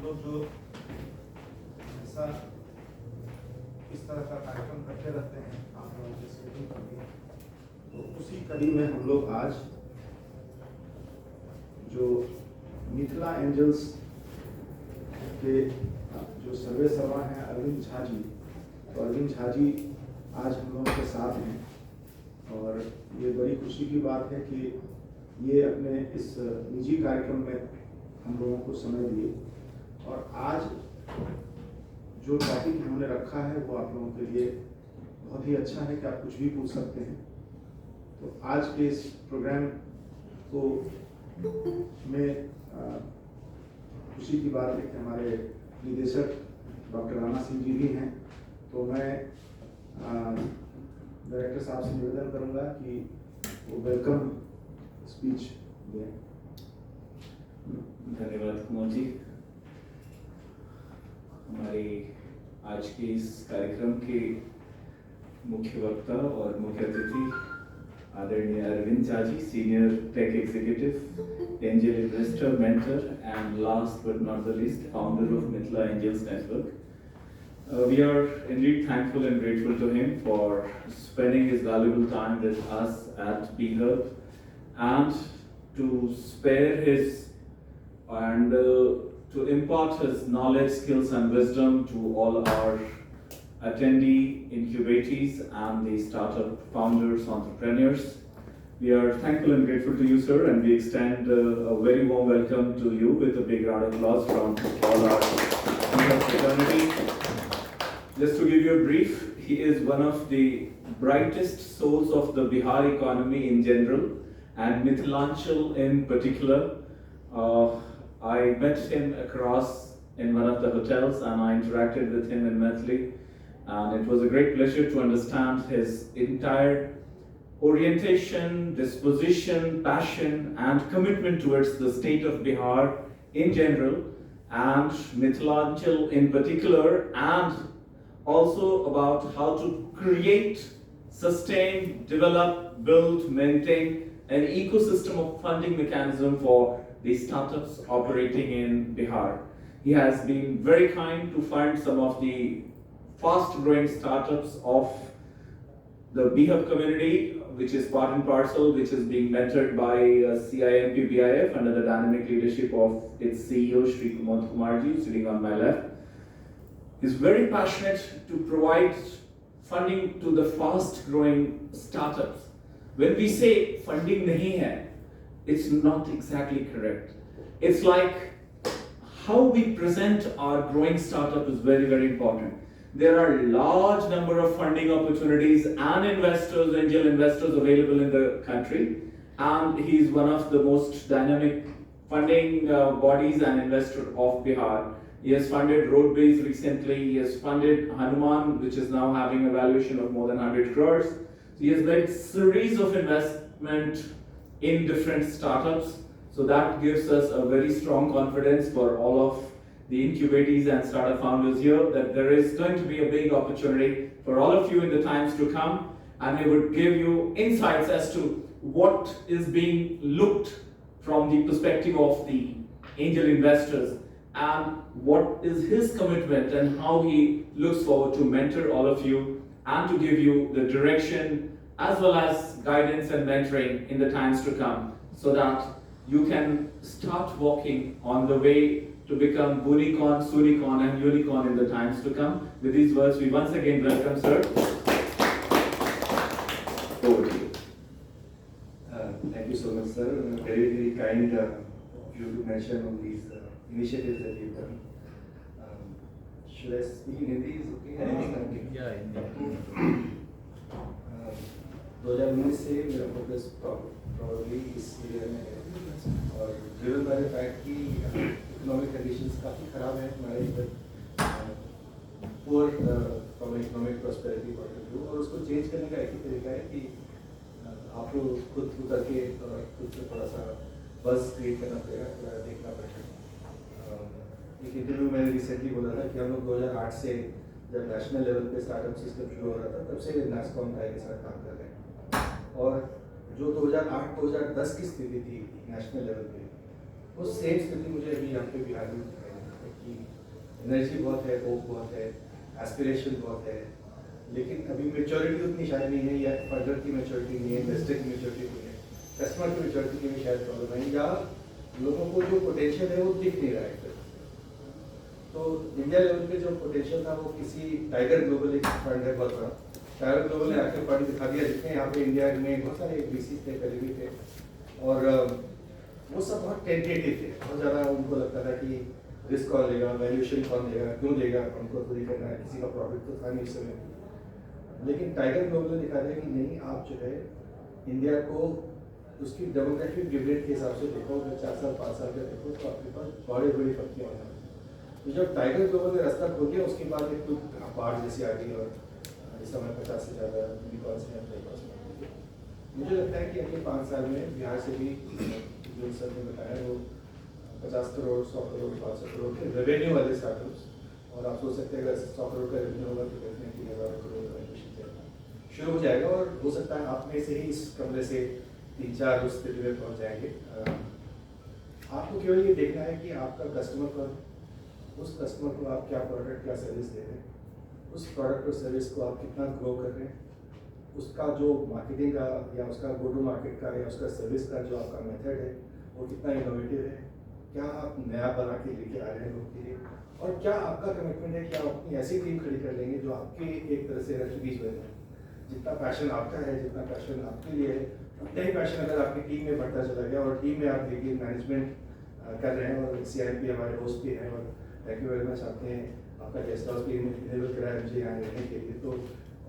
लोग जो ऐसा इस तरह का कार्यक्रम करते रहते हैं आप लोगों के स्कूलिंग पर भी, तो उसी कड़ी में हम लोग आज जो मिथिला एंजल्स के जो सर्वे सर्वा हैं अरविंद झा जी, तो अरविंद झा जी आज हम लोगों के साथ हैं और ये बड़ी खुशी की बात है कि ये अपने इस निजी कार्यक्रम में हम लोगों को समय दिए और आज जो टॉपिक हमने रखा है वो आप लोगों के लिए बहुत ही अच्छा है कि आप कुछ भी पूछ सकते हैं। तो आज के इस प्रोग्राम को में खुशी की बात है कि हमारे निदेशक डॉक्टर राणा सिंह जी भी हैं, तो मैं डायरेक्टर साहब से निवेदन करूंगा कि वो वेलकम स्पीच दें। धन्यवाद कुमार जी। हमारी आज के इस कार्यक्रम के मुख्य वक्ता और मुख्य अतिथि आदरणीय Arvind Jha ji, senior tech executive, angel investor, mentor and last but not the least, founder of Mithila Angels Network. We are indeed thankful and grateful to him for spending his valuable time with us at BHub and to spare his and to impart his knowledge, skills and wisdom to all our attendee incubatees and the startup founders, entrepreneurs. We are thankful and grateful to you, sir, and we extend a very warm welcome to you with a big round of applause from all our fraternity. Just to give you a brief, he is one of the brightest souls of the Bihar economy in general and Mithilanchal in particular. I met him across in one of the hotels and I interacted with him in Maithili, and it was a great pleasure to understand his entire orientation, disposition, passion and commitment towards the state of Bihar in general and Mithilanchal in particular, and also about how to create, sustain, develop, build, maintain an ecosystem of funding mechanism for the startups operating in Bihar. He has been very kind to fund some of the fast growing startups of the BHub community, which is part and parcel, which is being mentored by CIMP BIF under the dynamic leadership of its CEO, Shri Kumar Kumarji, sitting on my left. He's very passionate to provide funding to the fast growing startups. When we say funding nahi hai, it's not exactly correct. It's like how we present our growing startup is very, very important. There are large number of funding opportunities and investors, angel investors available in the country, and he is one of the most dynamic funding bodies and investor of Bihar. He has funded Roadways recently, he has funded Hanuman, which is now having a valuation of more than 100 crores. So he has made series of investment in different startups. So that gives us a very strong confidence for all of the incubatees and startup founders here that there is going to be a big opportunity for all of you in the times to come, and he would give you insights as to what is being looked from the perspective of the angel investors and what is his commitment and how he looks forward to mentor all of you and to give you the direction as well as guidance and mentoring in the times to come, so that you can start walking on the way to become Unicorn, Sunicorn and Unicorn in the times to come. With these words, we once again welcome, sir. Over to you. Thank you so much, sir. Very, very kind of you to mention all these initiatives that you've done. Should I speak in Hindi? Is okay? Yeah, Hindi. 2019 से मेरा focus probably इस area में है और driven by the fact कि economic conditions काफ़ी ख़राब हैं हमारे इधर, poor from economic prosperity point of view, और उसको चेंज करने का एक ही तरीका है कि आप लोग खुद उतर के खुद से थोड़ा सा बस क्रिएट करना पड़ेगा, थोड़ा देखना पड़ेगा। एक इंटरव्यू मैंने रिसेंटली बोला था कि हम लोग 2008 से जब नेशनल लेवल पे स्टार्टअप सिस्टम शुरू हो रहा था तब से नास्कॉम टाई के साथ काम कर रहे हैं, और जो 2008-2010 की स्थिति थी नेशनल लेवल पे, वो सेम स्थिति मुझे अभी यहाँ पे बिहार में दिखाई देती है कि एनर्जी बहुत है, होप बहुत है, एस्पिरेशन बहुत है, लेकिन अभी मेच्योरिटी उतनी शायद नहीं है, या फंडर की मेच्योरिटी नहीं है, इन्वेस्टर की मेच्योरिटी नहीं है, कस्टमर की मेच्योरिटी की भी शायद प्रॉब्लम है, या लोगों को जो पोटेंशियल है वो दिख नहीं रहा है। तो इंडिया लेवल पे जो पोटेंशियल था वो किसी टाइगर ग्लोबल एक फंड है बहुत बड़ा, टाइगर ग्लोबल ने आके फंड दिखा दिया, जितने यहाँ पे इंडिया में बहुत सारे VC थे, पहले भी थे, और वो सब बहुत टेंटेटिव थे, बहुत ज़्यादा उनको लगता था कि रिस्क कौन लेगा, वैल्यूएशन कौन देगा, क्यों देगा, उनको पूरी करना है, किसी का प्रॉफिट तो था नहीं इस समय। लेकिन टाइगर ग्लोबल ने दिखा दिया कि नहीं, आप जो है इंडिया को उसकी डेमोग्राफिक डिविडेंड के हिसाब से देखो, अगर 4 साल 5 साल का देखो तो आपके पास बड़ी बड़ी कंपनियाँ होना। तो जब टाइगर ग्लोबल ने रास्ता खोल दिया, उसके बाद एक कुछ बाढ़ जैसी आ गई, और इस समय 50 से ज़्यादा यूनिकॉर्न्स हैं अपने पास। मुझे लगता है कि अगले 5 साल में बिहार से भी, जो सर ने बताया, वो 50 करोड़ 100 करोड़ 500 करोड़ के रेवेन्यू वाले स्टार्टअप्स, और आप सोच सकते हैं अगर 100 करोड़ का रेवेन्यू होगा तो डेफिनेटली 1000 करोड़ का वैल्यूएशन शुरू हो जाएगा, और हो सकता है आप में से ही इस कमरे से 3-4 उस स्थिति में पहुँच जाएंगे। आपको केवल ये देखना है कि आपका कस्टमर कौन, उस कस्टमर को आप क्या प्रोडक्ट क्या सर्विस दे रहे हैं, उस प्रोडक्ट और सर्विस को आप कितना ग्रो कर रहे हैं, उसका जो मार्केटिंग का या उसका गो टू मार्केट का या उसका सर्विस का जो आपका मेथड है वो कितना इनोवेटिव है, क्या आप नया बना के लेके आ रहे हैं लोग के लिए, और क्या आपका कमिटमेंट है कि आप अपनी ऐसी टीम खड़ी कर लेंगे जो आपके एक तरह से रेफ्यूजीज बन जाए। जितना पैशन आपका है, जितना पैशन आपके लिए है, उतना ही पैशन अगर आपकी टीम में बढ़ता चला गया, और टीम में आप देखिए मैनेजमेंट कर रहे हैं, और CIP हमारे होस्ट भी हैं, और थैंक यू वेरी मच, आपने आपका गेस्ट हाउस भी इनेबल कराया मुझे यहाँ रहने के लिए, तो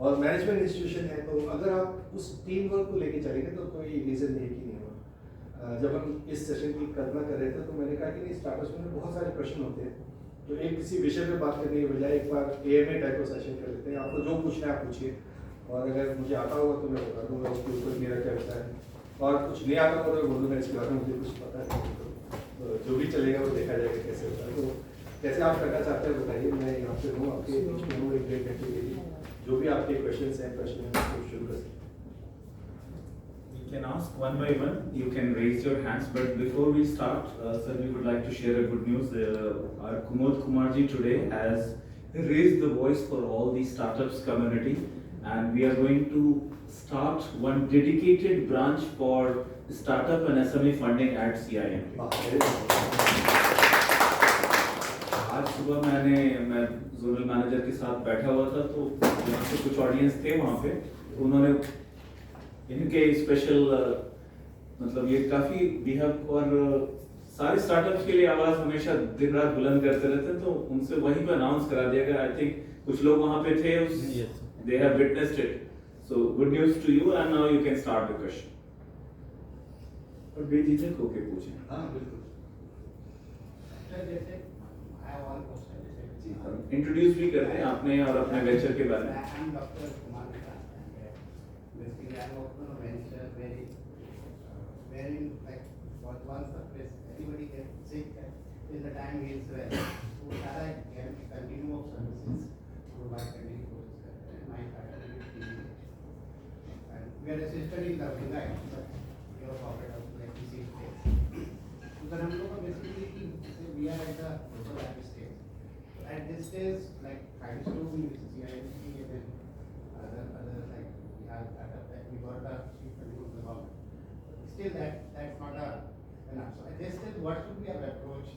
और मैनेजमेंट इंस्टीट्यूशन है, तो अगर आप उस टीम वर्क को लेके चलेंगे तो कोई रीज़न नहीं कि नहीं होगा। जब हम इस सेशन की कल्पना कर रहे थे तो मैंने कहा कि नहीं, स्टार्टअप्स में बहुत सारे प्रश्न होते हैं, तो एक किसी विषय पे बात करने के बजाय एक बार AMA टाइप का सेशन कर लेते हैं। आपको जो पूछना है आप पूछिए, और अगर मुझे आता होगा तो मैं बता दूँगा उसके ऊपर मेरा क्या विचार है, और कुछ नहीं आता होगा तो बोलूँगा इसके बारे में मुझे कुछ पता नहीं, तो जो भी चलेगा वो देखा जाएगा कैसे होता है। तो कैसे आप करना चाहते हैं बताइए, मैं यहाँ पे हूँ, आपके बीच में हूँ, एक डेढ़ घंटे के लिए, जो भी आपके क्वेश्चंस हैं प्रश्न शुरू कर सकते हैं। You can ask one by one. You can raise your hands. But before we start, sir, we would like to share a good news. Our Kumod Kumarji today has raised the voice for all the startups community, and we are going to start one dedicated branch for startup and SME funding at CIM. आज सुबह मैं zonal manager के साथ बैठा हुआ था, तो यहाँ से कुछ ऑडियंस थे वहाँ पे, उन्होंने इनके स्पेशल मतलब ये काफी बिहेव, और सारे स्टार्टअप्स के लिए आवाज हमेशा दिन रात बुलंद करते रहते हैं, तो उनसे वहीं पे अनाउंस करा दिया गया। आई थिंक कुछ लोग वहाँ पे थे, they have witnessed it, so good news to you, and now you can start the question. और बेझिझक होके पूछें। हाँ बिल्कुल। इंट्रोड्यूस भी कर रहे हैं आपने और अपने वेंचर के बारे में। Doctor Kumar Vikas, basically I work on a venture wherein like once the place anybody gets sick till the time he is well, so that I can continue of services, provide continuing courses, and my academic team. And we are assisted in the Bengal, but your corporate of like PC space. So then हम लोग का basically we are at the prototype stage. At this stage, like Firestorm, CIMC, and then other like we have we got a chief control of the government. Still, that's not enough. So at this stage, what should be our approach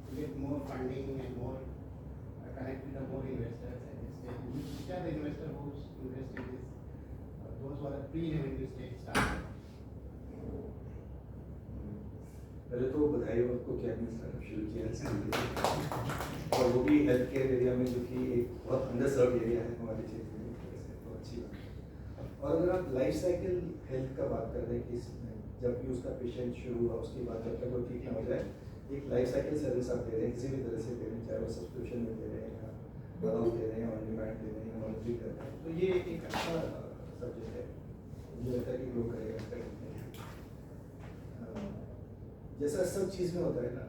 to get more funding and more connect with the more investors at this stage? Which are the investors who's invested in this? Those who are the pre-revenue stage startup. पहले तो बधाई हो आपको कि आपने startup शुरू किया है, और वो भी हेल्थ केयर एरिया में, जो कि एक बहुत अंडर सर्व एरिया है हमारे क्षेत्र में, तो अच्छी बात है। और अगर आप लाइफ साइकिल हेल्थ का बात कर रहे हैं कि जब भी उसका पेशेंट शुरू हुआ उसके बाद जब तक वो ठीक ना हो जाए, एक लाइफ साइकिल सर्विस आप दे रहे हैं, किसी भी तरह से दे रहे हैं, चाहे वो सब्सक्रिप्शन में दे रहे हैं या दवा दे रहे हैं, ऑन डिमांड दे रहे हैं, मॉनिटरिंग कर रहे हैं, तो ये एक अच्छा सब्जेक्ट है, मुझे लगता है कि ग्रो करेगा। जैसा सब चीज़ में होता है ना,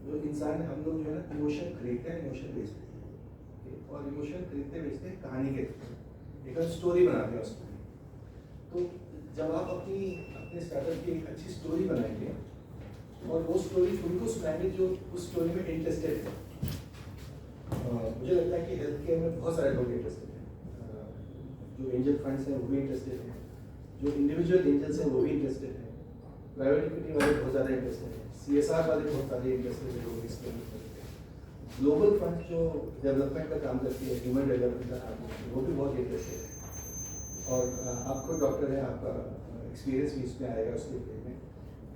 जो इंसान हम लोग जो है ना इमोशन खरीदते हैं, इमोशन बेचते हैं, और इमोशन खरीदते बेचते हैं कहानी के थ्रू, एक स्टोरी बनाते हैं उसमें। तो जब आप अपने स्टार्टअप की एक अच्छी स्टोरी बनाएंगे और वो स्टोरी उनको सुनाएंगे जो उस स्टोरी में इंटरेस्टेड है। मुझे लगता है कि हेल्थ केयर में बहुत सारे लोग इंटरेस्टेड हैं। जो एंजल फंड्स हैं वो भी इंटरेस्टेड हैं, जो इंडिविजुअल एंजल्स हैं वो भी इंटरेस्टेड हैं, प्राइवेट इक्विटी वाले बहुत ज़्यादा इंटरेस्टेड हैं, CSR वाले बहुत सारे इंटरेस्टेड हैं लोग इसके अंदर। ग्लोबल फंड जो डेवलपमेंट का काम करती है, ह्यूमन डेवलपमेंट का काम करती है, वो भी बहुत इंटरेस्टेड है। और आप खुद डॉक्टर हैं, आपका एक्सपीरियंस भी इसमें आएगा उसके लिए में।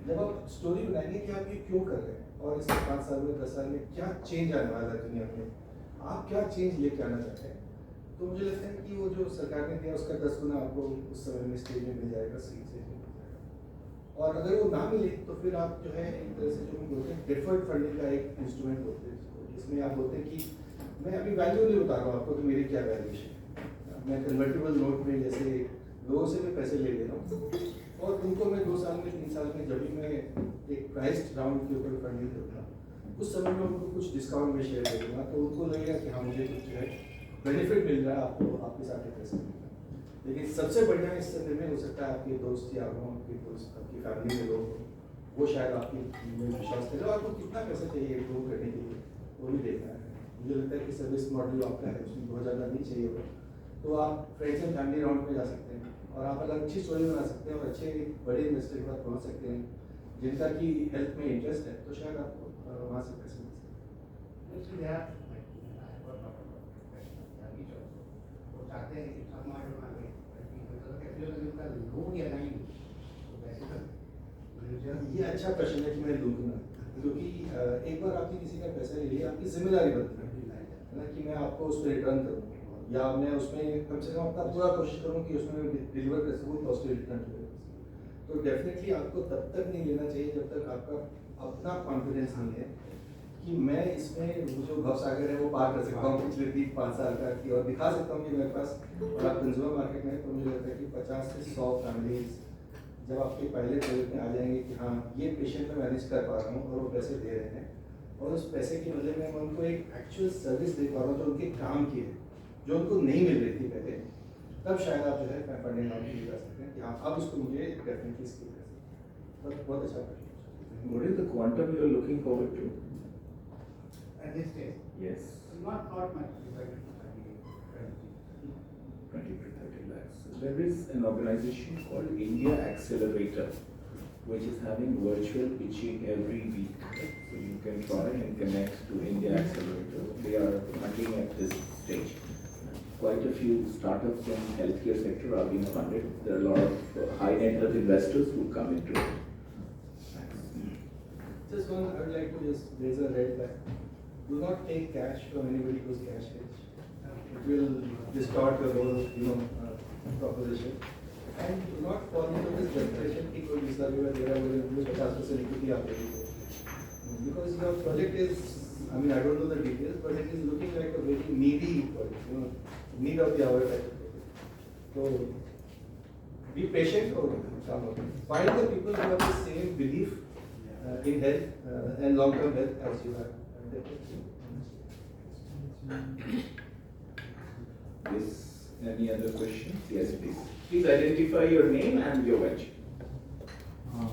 जब आप स्टोरी बनाएंगे कि आप ये क्यों कर रहे हैं और इसके 5 साल में 10 साल में क्या चेंज आने वाला है दुनिया में, आप क्या चेंज लेके आना चाहते हैं, तो मुझे लगता है कि वो जो सरकार ने दिया उसका 10 गुना आपको उस समय में स्टेज में मिल जाएगा, सीट से मिल जाएगा। और अगर वो ना मिले तो फिर आप जो है एक तरह से जो हम बोलते हैं डिफर्ड फंडिंग का एक इंस्ट्रूमेंट होते हैं, जिसमें आप बोलते हैं कि मैं अभी वैल्यू नहीं बता रहा हूँ आपको कि मेरी क्या वैल्यूएशन है, मैं कन्वर्टेबल नोट में जैसे लोगों से भी पैसे ले ले रहा हूँ और उनको मैं 2 साल में 3 साल में जब भी मैं एक प्राइस्ड राउंड के ऊपर फंडिंग करूँगा उस समय में उनको कुछ डिस्काउंट में शेयर दे दूँगा, तो उनको लगेगा कि हाँ मुझे कुछ जो है बेनिफिट मिल रहा है आपको आपके साथ पैसे मिल रहा है। लेकिन सबसे बढ़िया इस संदर्भ में हो सकता है आपके दोस्त या हो, आपके दोस्त आपकी फैमिली में लोग, वो शायद आपकी में विश्वास करें। आपको कितना पैसा चाहिए ग्रो करने के लिए वो भी देखना है। मुझे लगता है कि सर्विस मॉडल आपका है उसमें बहुत ज़्यादा नहीं चाहिए होगा, तो आप फ्रेंड्स एंड फैमिली राउंड में जा सकते हैं और आप अगर अच्छी स्टोरी बना सकते हैं और अच्छे बड़े इन्वेस्टर के पास पहुँच सकते हैं जिनका कि हेल्थ में इंटरेस्ट है, तो शायद आपको वहाँ से पैसे मिल सकते हैं। वो चाहते हैं कि समाज में का लोग या नहीं, तो वैसे तो ये अच्छा प्रश्न है कि मैं लूँ ना, क्योंकि एक बार आपने किसी का पैसा ले लिया, आपकी जिम्मेदारी बनती है ना कि मैं आपको उस पर रिटर्न करूँ या मैं उसमें कम से कम अपना पूरा कोशिश करूँ कि उसमें डिलीवर कर सकूँ पॉजिटिव रिटर्न। तो डेफिनेटली आपको तब तक नहीं लेना चाहिए जब तक आपका अपना कॉन्फिडेंस नहीं है कि मैं इसमें जो भवसागर है वो पार कर सकता हूँ पिछले 3-5 साल का की और दिखा सकता हूँ कि मेरे पास। और आप कंज्यूमर मार्केट में तो मुझे लगता है कि 50 से 100 फैमिलीज जब आपके पहले प्रोजेक्ट में आ जाएंगे कि हाँ ये पेशेंट मैं मैनेज कर पा रहा हूँ और वो पैसे दे रहे हैं और उस पैसे के बदले में मैं उनको एक एक्चुअल सर्विस दे पा रहा हूँ जो उनके काम की है, जो उनको नहीं मिल रही थी पहले, तब शायद आप जो है फंडिंग राउंड के लिए जा सकते हैं कि हाँ अब उसको मुझे डेफिनेटली स्किप कर सकते हैं। बहुत अच्छा प्रश्न। What is the quantum you are looking forward to? at this stage, Yes, not much. 20 to 30 lakhs. There is an organization called India Accelerator, which is having virtual pitching every week. So you can try and connect to India Accelerator. They are funding at this stage. Quite a few startups in healthcare sector are being funded. There are a lot of high net worth investors who come into it. Just one, I would like to just raise a red flag. Do not take cash from anybody who's cash rich. It will distort the whole, proposition. And do not fall into this desperation कि कोई दूसरा भी वगैरह मुझे 50% equity आप दे दीजिए. Because your project is, I mean, I don't know the details, but it is looking like a very needy project, need of the hour type of project. So be patient or come out. Find the people who have the same belief in health and long-term health as you have. Yes. Any other questions? Yes, please. Please identify your name and your venture.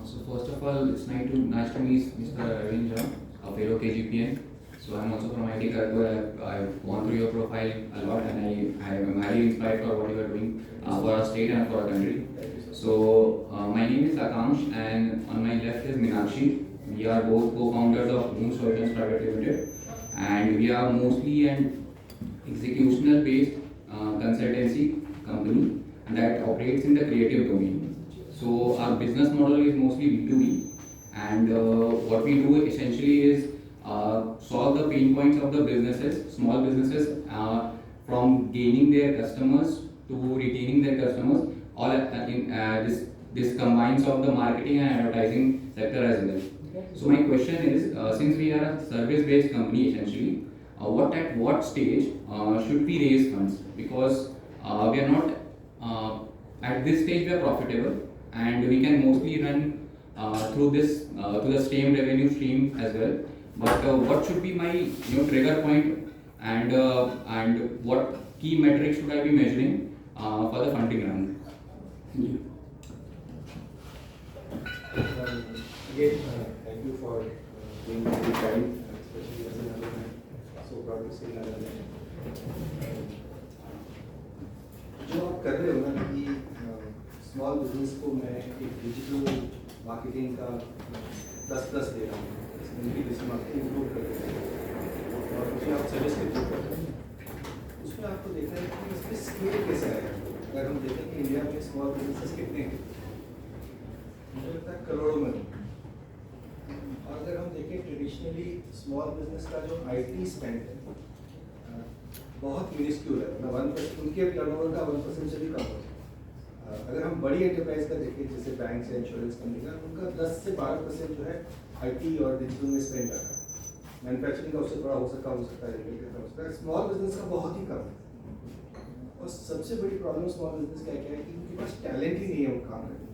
So first of all, it's nice to meet Mr. Arvind Jha, a fellow KGPN. So I'm also from IT Kharagpur. I've gone through your profile a lot, and I am highly inspired for what you are doing for our state and for our country. So my name is Akansh, and on my left is Meenakshi. We are both co-founders of Moon Solutions Private Limited, and we are mostly an executional-based consultancy company that operates in the creative domain. So our business model is mostly B2B, and what we do essentially is solve the pain points of the businesses, small businesses, from gaining their customers to retaining their customers. All in this combines of the marketing and advertising sector as well. So my question is, since we are a service-based company essentially, at what stage should we raise funds? Because we are not at this stage we are profitable, and we can mostly run through the same revenue stream as well. But what should be my trigger point, and what key metrics should I be measuring for the funding round? Thank you. Again, thank thank you for being very kind, especially as an alumni. So proud to say alumni. जो आप कर रहे हो ना कि small business को मैं एक डिजिटल मार्केटिंग का प्लस दे रहा हूँ, उनकी डिजिटल मार्केटिंग इम्प्रूव कर रहे हैं और उसमें आप सर्विस के थ्रू कर रहे हैं। उसमें आपको देखना है कि इसमें स्केल कैसे आएगा। अगर हम देखें कि इंडिया में स्मॉल बिजनेसेस कितने हैं, मुझे लगता है करोड़ों में। और अगर हम देखें ट्रेडिशनली स्मॉल बिजनेस का जो IT स्पेंड है बहुत मिनिस्क्यूल है, मतलब 1% उनके टर्नओवर का 1% से भी कम है। अगर हम बड़ी एंटरप्राइज का देखें जैसे बैंक से इंश्योरेंस कंपनी का, उनका 10 से 12% जो है IT और डिजिटल में स्पेंड आता है। मैन्युफैक्चरिंग का उससे थोड़ा हो सकता है, रिलेटेड हो सकता है। स्मॉल बिजनेस का बहुत ही कम है। और सबसे बड़ी प्रॉब्लम स्मॉल बिजनेस का क्या है कि उनके पास टैलेंट ही नहीं है वो काम करने में।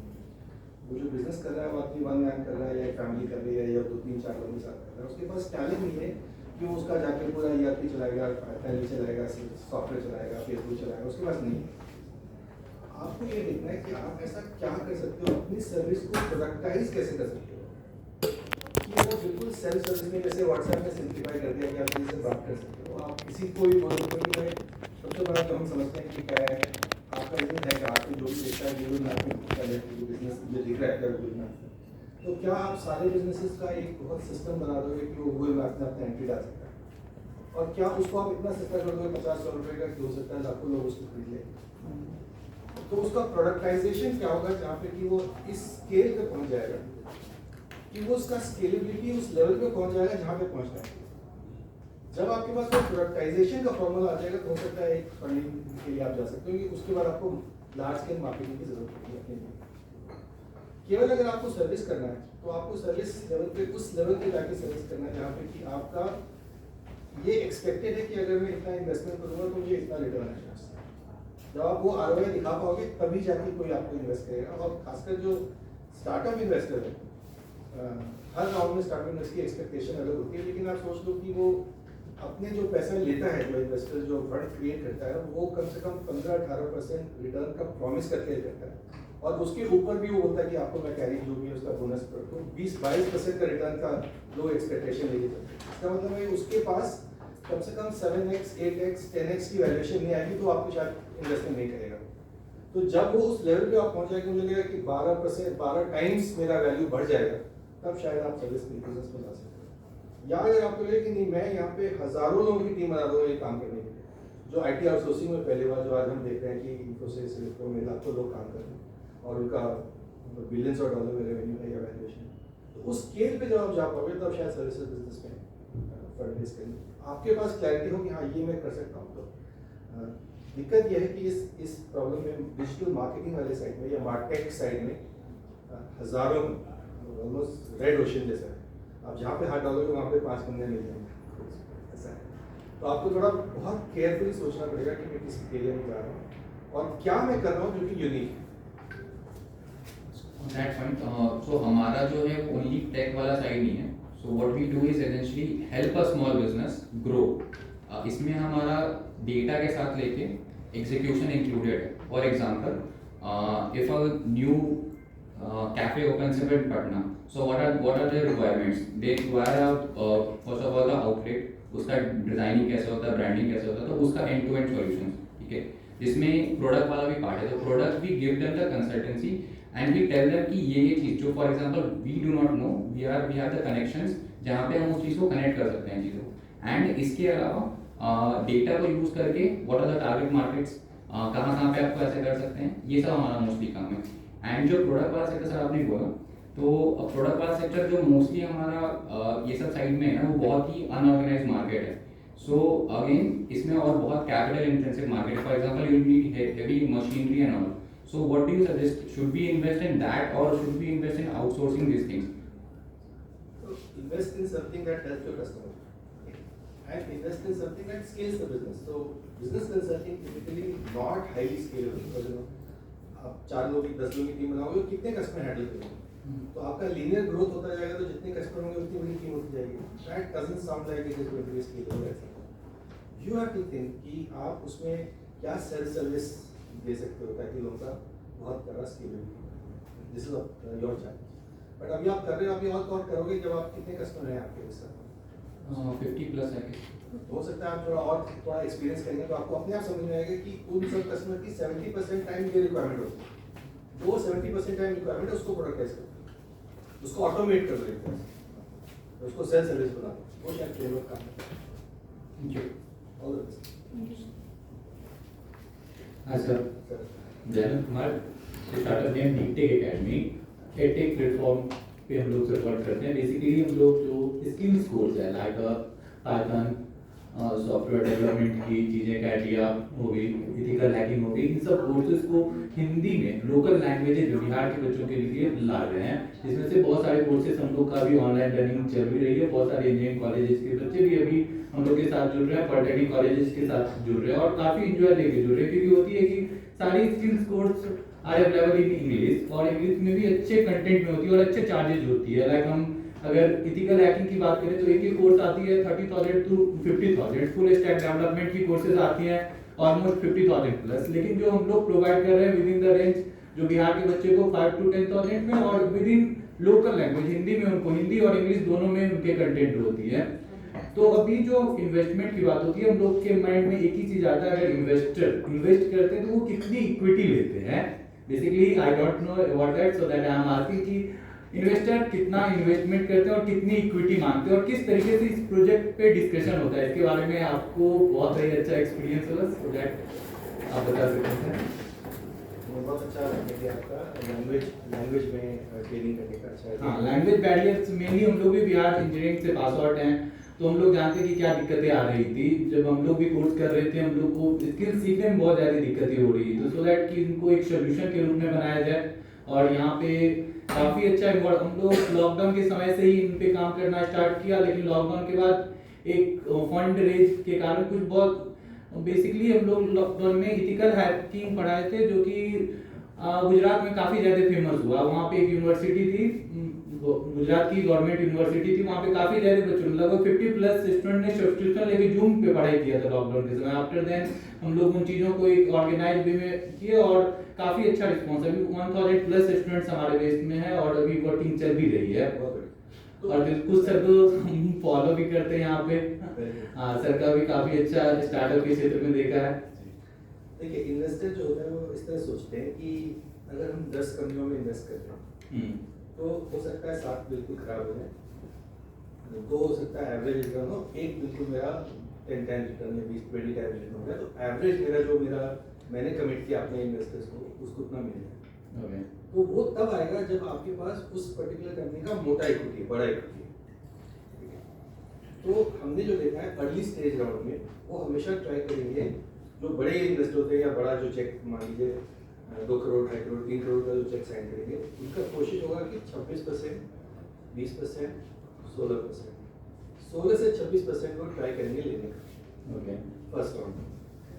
वो जो बिजनेस कर रहा है वो आदमी 1 मैन कर रहा है या एक फैमिली कर रही है या 2-3-4 लोगों के साथ कर रहा है, उसके पास टैलेंट नहीं है कि वो उसका जाके पूरा ERP चलाएगा, टैली चलाएगा, सॉफ्टवेयर चलाएगा, फेसबुक चलाएगा, उसके पास नहीं है। आपको ये देखना है कि आप ऐसा क्या कर सकते हो, अपनी सर्विस को प्रोडक्टाइज कैसे कर सकते हो कि वो बिल्कुल सेल्फ सर्विस में, जैसे व्हाट्सएप में सिंप्लीफाई कर दिया कि आप किसी से बात कर सकते हो। आप किसी को भी बोल सकते हो कि भाई सबसे बड़ा जो हम समझते हैं कि क्या है आपका बिजनेस है, आपको जो भी देखता है गूगल मैप में बिजनेस जो दिख रहा है गूगल मैप, तो क्या आप सारे बिजनेसेस का एक बहुत सिस्टम बना दोगे कि वो गूगल मैप में अपना एंट्री डाल सकता है? और क्या उसको आप इतना सस्ता कर दोगे 50-100 रुपये का कि हो सकता है लाखों लोग उसको खरीद लें? तो उसका प्रोडक्टाइजेशन क्या होगा जहाँ पे कि वो इस स्केल पे पहुँच जाएगा कि वो उसका स्केलेबिलिटी उस लेवल पे पहुँच जाएगा जहाँ पे पहुँचना है। जब आपके पास वो प्रोडक्टाइजेशन का फॉर्मूला आ जाएगा तो हो सकता है एक फंडिंग के लिए आप जा सकते हो कि उसके बाद आपको लार्ज स्केल मार्केटिंग की जरूरत होगी अपने लिए। केवल अगर आपको सर्विस करना है तो आपको सर्विस लेवल पे उस लेवल पे जाके सर्विस करना है जहाँ पे कि आपका ये एक्सपेक्टेड है कि अगर मैं इतना इन्वेस्टमेंट करूँगा तो मुझे इतना रिटर्न आएगा। जब आप वो ROI दिखा पाओगे तभी जाके कोई आपको इन्वेस्ट करेगा। और खासकर जो स्टार्टअप इन्वेस्टर है, हर राउंड में स्टार्टअप इन्वेस्ट की एक्सपेक्टेशन अलग होती है, लेकिन आप सोच लो कि वो अपने जो पैसा लेता है, जो इन्वेस्टर जो फंड क्रिएट करता है, वो कम से कम 15-18% रिटर्न का प्रॉमिस करके करता है और उसके ऊपर भी वो बोलता है कि आपको मैं कैरी जो भी है उसका बोनस कर दूँ। 20-22% का रिटर्न का लोग एक्सपेक्टेशन लेके चलते हैं। इसका मतलब है उसके पास कम से कम 7x, 8x, 10x की वैल्यूएशन नहीं आएगी तो आपको शायद इन्वेस्टमेंट नहीं करेगा। तो जब वो उस लेवल पे आप पहुंच जाएंगे, मुझे लगेगा कि 12 टाइम्स मेरा वैल्यू बढ़ जाएगा, तब शायद आप सर्विस बिजनेस में जा सकते हो। या अगर आपको लगे कि नहीं मैं यहाँ पे हजारों लोगों की टीम बना दूंगा ये काम करने के लिए, जो IT आउटसोर्सिंग में पहले बार जो आज हम देख रहे हैं कि इन्फोसिस में लाखों लोग काम कर रहे हैं और उनका बिलियंस ऑफ डॉलर में रेवेन्यू है या वैल्यूएशन, तो उस स्केल पे जब आप जा पाओगे तब शायद सर्विसेज बिजनेस में फंड रेज करेंगे। आपके पास क्लैरिटी हो कि हाँ ये मैं कर सकता हूँ। तो दिक्कत यह है कि इस प्रॉब्लम में डिजिटल मार्केटिंग वाले साइड में या मार्केट साइड में हजारों, ऑलमोस्ट रेड ओशन जैसा है, आप जहाँ पे हाथ डालोगे वहाँ पे 5 बंदे मिल जाएंगे, ऐसा है। तो आपको थोड़ा बहुत केयरफुली सोचना पड़ेगा कि मैं किस एरिया में जा रहा हूँ और क्या मैं कर रहा हूँ जो कि यूनिक है। That point, so हमारा जो है ओनली टेक वाला साइड नहीं है। So what we do is essentially help a small business grow. इसमें हमारा डेटा के साथ लेके एग्जीक्यूशन इंक्लूडेड है। For example, if a new cafe opens up in Patna, so what are their requirements? They require first of all the outlet, उसका designing कैसे होता है, ब्रांडिंग कैसे होता है, तो उसका एंड टू एंड सॉल्यूशन, ठीक है, जिसमें प्रोडक्ट वाला भी पार्ट है। तो product we give them the consultancy and we tell them कि ये चीज़ जो for example we do not know, we have the connections जहाँ पे हम उस चीज़ को कनेक्ट कर सकते हैं चीज़ों। एंड इसके अलावा डेटा को यूज़ करके what are the target markets, कहाँ पे आपको ऐसे कर सकते हैं, ये सब हमारा मोस्टली काम है। एंड जो प्रोडक्ट वाला सेक्टर सर आपने बोला, तो प्रोडक्ट वाला सेक्टर जो मोस्टली हमारा ये सब साइड में है ना, वो बहुत ही अनऑर्गेनाइज मार्केट है। सो अगेन इसमें और बहुत कैपिटल इंटेंसिव मार्केट है। For example you need heavy machinery and all, so what do you suggest, should we invest in that or should we invest in outsourcing these things? So invest in something that helps your customer and invest in something that scales the business. So business consulting typically not highly scalable because you know आप 4 लोग 10 लोग की team बनाओगे तो कितने customer handle करोगे, तो आपका लीनियर ग्रोथ होता जाएगा, तो जितने कस्टमर होंगे उतनी बड़ी टीम होती जाएगी। That doesn't sound like it is going to be scalable. You have to think कि आप उसमें क्या सेल्फ सर्विस दे सकते हो ताकि लोगों का बहुत बड़ा scalability. This is your challenge. But अभी आप कर रहे हो, अभी और काउंट करोगे जब आप कितने कस्टमर हैं आपके साथ? 50+ है। हो सकता है आप थोड़ा एक्सपीरियंस करेंगे तो आपको अपने आप समझ में आएगा कि उन सब कस्टमर की 70% टाइम ये रिक्वायरमेंट होती है, जो 70% टाइम रिक्वायरमेंट है उसको प्रोडक्टाइज करो, उसको ऑटोमेट कर दो, उसको सेल्फ सर्विस बना दो, वो शायद फ्रेमवर्क काम करता है। Thank you. All the best. हाँ sir, Jayant Kumar, startup name Neetech academy, edtech platform पे हम लोग सपोर्ट करते हैं। बेसिकली हम लोग जो स्किल्स कोर्स है लाइक पाइथन, सॉफ्टवेयर डेवलपमेंट की चीज़ें, कैटिया हो गई, इथिकल हैकिंग हो गई, इन सब कोर्सेज को हिंदी में लोकल लैंग्वेजेज जो बिहार के बच्चों के लिए ला रहे हैं। इसमें से बहुत सारे कोर्सेज हम लोग का भी ऑनलाइन लर्निंग चल भी रही है। बहुत सारे इंजीनियरिंग कॉलेजेस के बच्चे भी अभी हम लोग के साथ जुड़ रहे हैं, पॉलिटेक्निक कॉलेजेस के साथ जुड़ रहे हैं और काफ़ी इंजॉय लेके जुड़ रहे हैं, क्योंकि होती है कि सारी skills course are available in English, और इंग्लिश में भी अच्छे कंटेंट में होती है और अच्छे चार्जेज होती है। लाइक हम अगर इथिकल हैकिंग की बात करें तो एक ही कोर्स आती है 30,000 to 50,000, फुल स्टैक डेवलपमेंट की कोर्सेज आती हैं ऑलमोस्ट 50,000 प्लस। लेकिन जो हम लोग प्रोवाइड कर रहे हैं विद इन द रेंज जो बिहार के बच्चे को 5 to 10,000 में, और with in local language Hindi में, उनको हिंदी और इंग्लिश दोनों में उनके कंटेंट होती है। तो अभी जो इन्वेस्टमेंट की बात होती है, हम लोग के माइंड में एक ही चीज आता है, अगर इन्वेस्टर इन्वेस्ट करते हैं तो वो कितनी इक्विटी लेते हैं। Basically I don't know what that, so that I am asking कि इन्वेस्टर कितना इन्वेस्टमेंट करते हैं और कितनी इक्विटी मांगते हैं, और किस तरीके से इस प्रोजेक्ट पे डिस्कशन होता है, इसके बारे में आपको बहुत ही अच्छा एक्सपीरियंस होगा, सो दैट आप बता सकते हैं। बहुत अच्छा है आपका लैंग्वेज में ट्रेनिंग करने का। अच्छा है। हाँ, लैंग्वेज बैरियर्स मेनली हम लोग भी बिहार इंजीनियरिंग से पास आउट हैं, तो हम लोग जानते हैं कि क्या दिक्कतें आ रही थी। जब हम लोग भी कोर्स कर रहे थे, हम लोग को स्किल सीखने में बहुत ज़्यादा दिक्कतें हो रही थी, तो सो दैट कि इनको एक सोल्यूशन के रूप में बनाया जाए। और यहाँ पे काफ़ी अच्छा हम लोग लॉकडाउन के समय से ही इन पे काम करना स्टार्ट किया, लेकिन लॉकडाउन के बाद एक फंड रेज के कारण कुछ बहुत बेसिकली हम लोग लॉकडाउन में इथिकल हैकिंग पढ़ाए थे, जो कि गुजरात में काफ़ी ज़्यादा फेमस हुआ। वहाँ पे एक यूनिवर्सिटी थी, गुजरात की गवर्नमेंट यूनिवर्सिटी थी, वहाँ पे काफ़ी ज़्यादा बच्चों, लगभग 50+ स्टूडेंट ने सब्सक्रिप्शन लेके जूम पे पढ़ाई किया था लॉकडाउन के समय। आफ्टर देन हम लोग उन चीज़ों को एक ऑर्गेनाइज वे में किए और काफ़ी अच्छा रिस्पॉन्स, अभी 1000+ स्टूडेंट्स हमारे बेस में है और अभी वर्किंग चल भी रही है। और बिल्कुल सर को हम फॉलो भी करते हैं यहाँ पे। हाँ, सर का भी काफ़ी अच्छा स्टार्टअप के क्षेत्र में देखा है। देखिए, इन्वेस्टर जो होता है वो इस तरह सोचते हैं कि अगर हम 10 कंपनियों में इन्वेस्ट करते हैं तो हो सकता है 7 बिल्कुल खराब हो जाए, 2 हो सकता है एवरेज रिटर्न हो, एक बिल्कुल मेरा 10 टाइम रिटर्न या 20-20 टाइम रिटर्न हो गया। तो एवरेज मेरा मैंने कमिट किया अपने इन्वेस्टर्स को, उसको उतना मिल जाए। तो वो तब आएगा जब आपके पास उस पर्टिकुलर कंपनी का मोटा इक्विटी है, बड़ा इक्विटी है। ठीक है, तो हमने जो देखा है अर्ली स्टेज राउंड में वो हमेशा ट्राई करेंगे, जो बड़े इन्वेस्टर होते हैं या बड़ा जो चेक मान लीजिए 2 करोड़ 2.5 करोड़ 3 करोड़ का जो चेक साइन करेंगे, उनका कोशिश होगा कि 26%, 20%, 16%, 16 से 26% वो ट्राई करेंगे लेने का फर्स्ट राउंड में।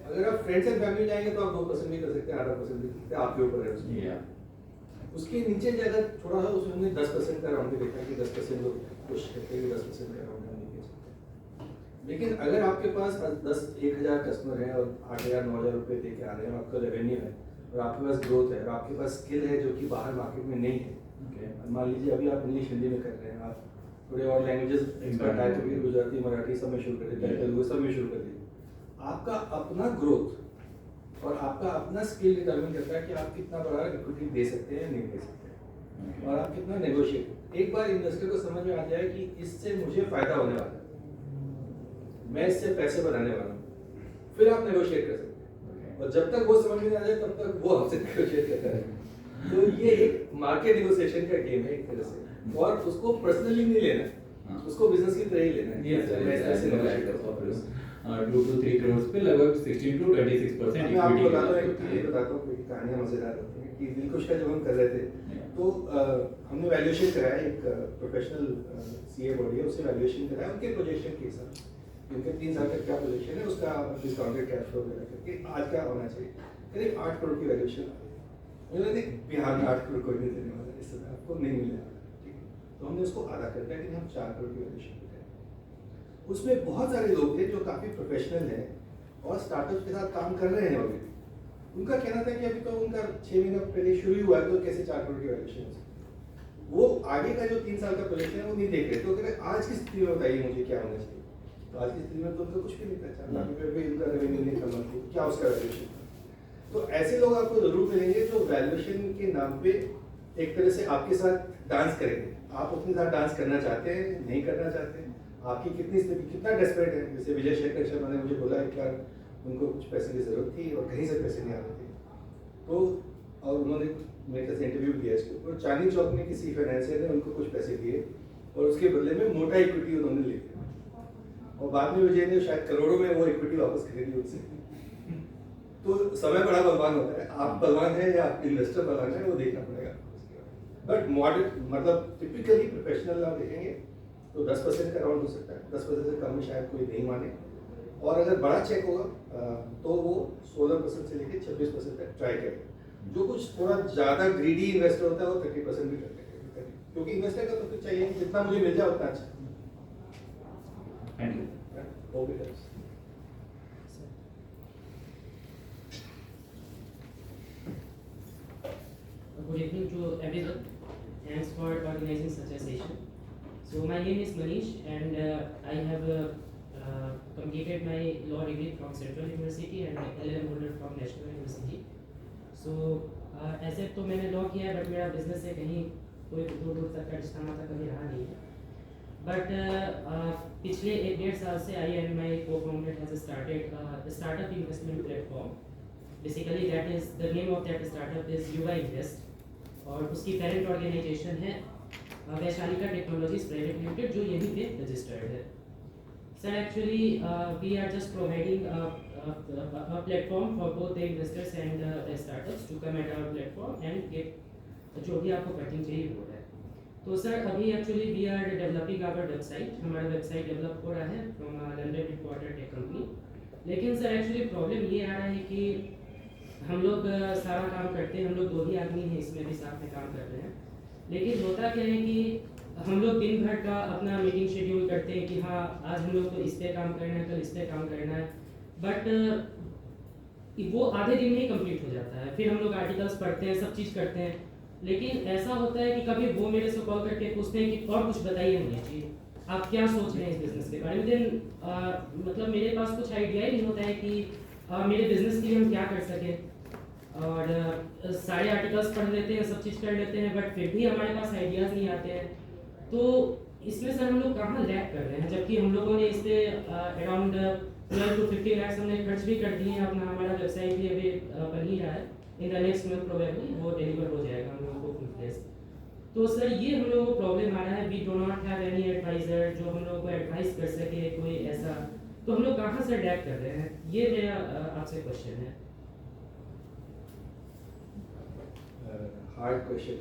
अगर आप फ्रेंड्स एंड फैमिली जाएंगे तो आप 2% भी कर सकते हैं, 8% भी कर सकते हैं, आपके ऊपर है उसमें। उसके नीचे अगर थोड़ा सा उसमें हमने 10% का राउंड भी देखा कि 10% लोग कोशिश करते हैं कि 10% का राउंड हम लेके चलते हैं। लेकिन अगर आपके पास 1,000 कस्टमर है और 8,000-9,000 रुपये दे के आ रहे हैं, आपका रेवेन्यू है और आपके पास ग्रोथ है और आपके पास स्किल है जो कि बाहर मार्केट में नहीं है। मान लीजिए अभी आप इंग्लिश हिंदी में कर रहे हैं, आप थोड़े और लैंग्वेजेस एक्सपर्ट आए तो फिर गुजराती मराठी सब में शुरू कर देते हैं, तेलुगु सब में शुरू कर देते। आपका अपना ग्रोथ और आपका अपना स्किल डिटरमिन करता है कि आप कितना बड़ा इक्विटी दे सकते हैं या नहीं दे सकते हैं, और आप कितना नेगोशिएट। एक बार इन्वेस्टर को समझ में आ जाए कि इससे मुझे फायदा होने वाला है, मैं इससे पैसे बनाने वाला हूँ, फिर आप नेगोशिएट कर सकते हैं। और जब तक वो समझ में आ जाए तब तक वो हमसे नेगोशिएट करता है। तो ये एक मार्केट नेगोशिएशन का गेम है एक तरह से, और उसको पर्सनली नहीं लेना, उसको बिजनेस की तरह ही लेना है। 2 to 3 करोड़ पे लगभग 16 to 26% मैं आपको इक्विटी बताता हूँ कि कहानियाँ मजेदार होती हैं कि दिलखुश का जब हम कर रहे थे तो हमने वैल्यूएशन कराया, एक प्रोफेशनल सीए बॉडी है उससे वैल्यूएशन कराया उनके प्रोजेक्शन के हिसाब से, उनके 3 साल तक क्या प्रोजेक्शन है उसका डिस्काउंटेड कैश फ्लो वगैरह करके आज क्या होना चाहिए, करीब 8 करोड़ की वैल्यूएशन आ गई। उन्होंने बिहार में 8 करोड़ कोई नहीं देने वाला, इससे आपको नहीं मिलेगा। ठीक है, तो हमने उसको आधा कर दिया कि हम 4 करोड़ की वैल्यूएशन करें। उसमें बहुत सारे लोग थे जो काफ़ी प्रोफेशनल हैं और स्टार्टअप के साथ काम कर रहे हैं ऑलरेडी। उनका कहना था कि अभी तो उनका 6 महीना पहले शुरू ही हुआ है तो कैसे 4 करोड़ की वैल्यूएशन हो सकती है। वो आगे का जो 3 साल का प्रोजेक्शन है वो नहीं देख रहे। तो अगर आज की स्थिति में बताइए मुझे क्या होना चाहिए, तो आज की स्थिति में तो उनका कुछ भी नहीं था, 4 लाख रुपये भी उनका रेवेन्यू नहीं कमा थी, क्या उसका वैल्यूएशन था। तो ऐसे लोग आपको जरूर मिलेंगे जो वैल्यूएशन के नाम पे एक तरह से आपके साथ डांस करेंगे। आप अपने साथ डांस करना चाहते हैं, नहीं करना चाहते हैं, आपकी कितनी स्थिति, कितना डेस्परेट है। जैसे विजय शेखर शर्मा ने मुझे बोला एक बार उनको कुछ पैसे की जरूरत थी और कहीं से पैसे नहीं आ रहे थे, तो और उन्होंने मेरे से इंटरव्यू किया इसके ऊपर। चांदनी चौक में किसी फाइनेंशियर ने उनको कुछ पैसे दिए और उसके बदले में मोटा इक्विटी उन्होंने ले लिया, और बाद में विजय ने शायद करोड़ों में वो इक्विटी वापस खरीद ली उनसे। तो समय बड़ा बलवान होता है, आप बलवान है या आप इन्वेस्टर बलवान है वो देखना पड़ेगा। बट मॉडरेट मतलब टिपिकली प्रोफेशनल आप देखेंगे तो 10% का राउंड हो सकता है, 10% से कम में शायद कोई नहीं माने, और अगर बड़ा चेक होगा तो वो 16% से लेकर 26% तक ट्राई करें। जो कुछ थोड़ा ज़्यादा ग्रीडी इन्वेस्टर होता है वो 30% भी करते हैं, क्योंकि इन्वेस्टर का तो कुछ चाहिए कि जितना मुझे मिल जाए उतना अच्छा। Thank you. Okay. Good evening to everyone. Thanks for organizing such a session. So my name is Manish, and I have completed my law degree from Central University and LLM holder from National University. So ऐसे तो मैंने law किया है, but मेरा business से कहीं कोई दूर तक का रिश्ता नाता कभी रहा नहीं है। बट पिछले 1-1.5 साल से I and my co-founder has started a startup investment platform. Basically that is the name of that startup is Yuva Invest, और उसकी पेरेंट ऑर्गेनाइजेशन है वैशालिका टेक्नोलॉजीज प्राइवेट लिमिटेड, जो यहीं पे रजिस्टर्ड है। Sir actually we are just providing a platform for both the investors and the startups to come at our platform and get जो भी आपको कटिंग चाहिए वो है। तो सर अभी actually we are developing our website, हमारा वेबसाइट डेवलप हो रहा है from London headquarter tech company. लेकिन सर एक्चुअली प्रॉब्लम ये आ रहा है कि हम लोग सारा काम करते हैं, हम लोग 2 ही आदमी हैं इसमें भी साथ में काम कर रहे हैं, लेकिन होता क्या है कि हम लोग दिन भर का अपना मीटिंग शेड्यूल करते हैं कि हाँ आज हम लोग को इस पे काम करना है, कल इस पे काम करना है, बट वो आधे दिन में ही कंप्लीट हो जाता है। फिर हम लोग आर्टिकल्स पढ़ते हैं, सब चीज़ करते हैं, लेकिन ऐसा होता है कि कभी वो मेरे से कॉल करके पूछते हैं कि और कुछ बताइए मुझे कि आप क्या सोच रहे हैं इस बिज़नेस के बारे में। देन मतलब मेरे पास कुछ आइडिया ही नहीं होता है कि मेरे बिजनेस के लिए हम क्या कर सकें, और सारे आर्टिकल्स पढ़ लेते हैं, सब चीज़ कर लेते हैं, बट फिर भी हमारे पास आइडियाज़ नहीं आते हैं। तो इसमें सर हम लोग कहाँ लैग कर रहे हैं, जबकि हम लोगों ने इस पर अराउंड 12 to 15 लाख हमने खर्च भी कर दिए हैं। अपना हमारा वेबसाइट भी अभी बन ही रहा है, in the next month probably वो डिलीवर हो जाएगा हम लोगों को फुल प्लेस। तो सर ये हम लोगों को प्रॉब्लम आ रहा है, we do not have any adviser जो हम लोगों को एडवाइस कर सके कोई ऐसा, तो हम लोग कहाँ से लैग कर रहे हैं, ये मेरा आपसे क्वेश्चन है। हार्ड क्वेश्चन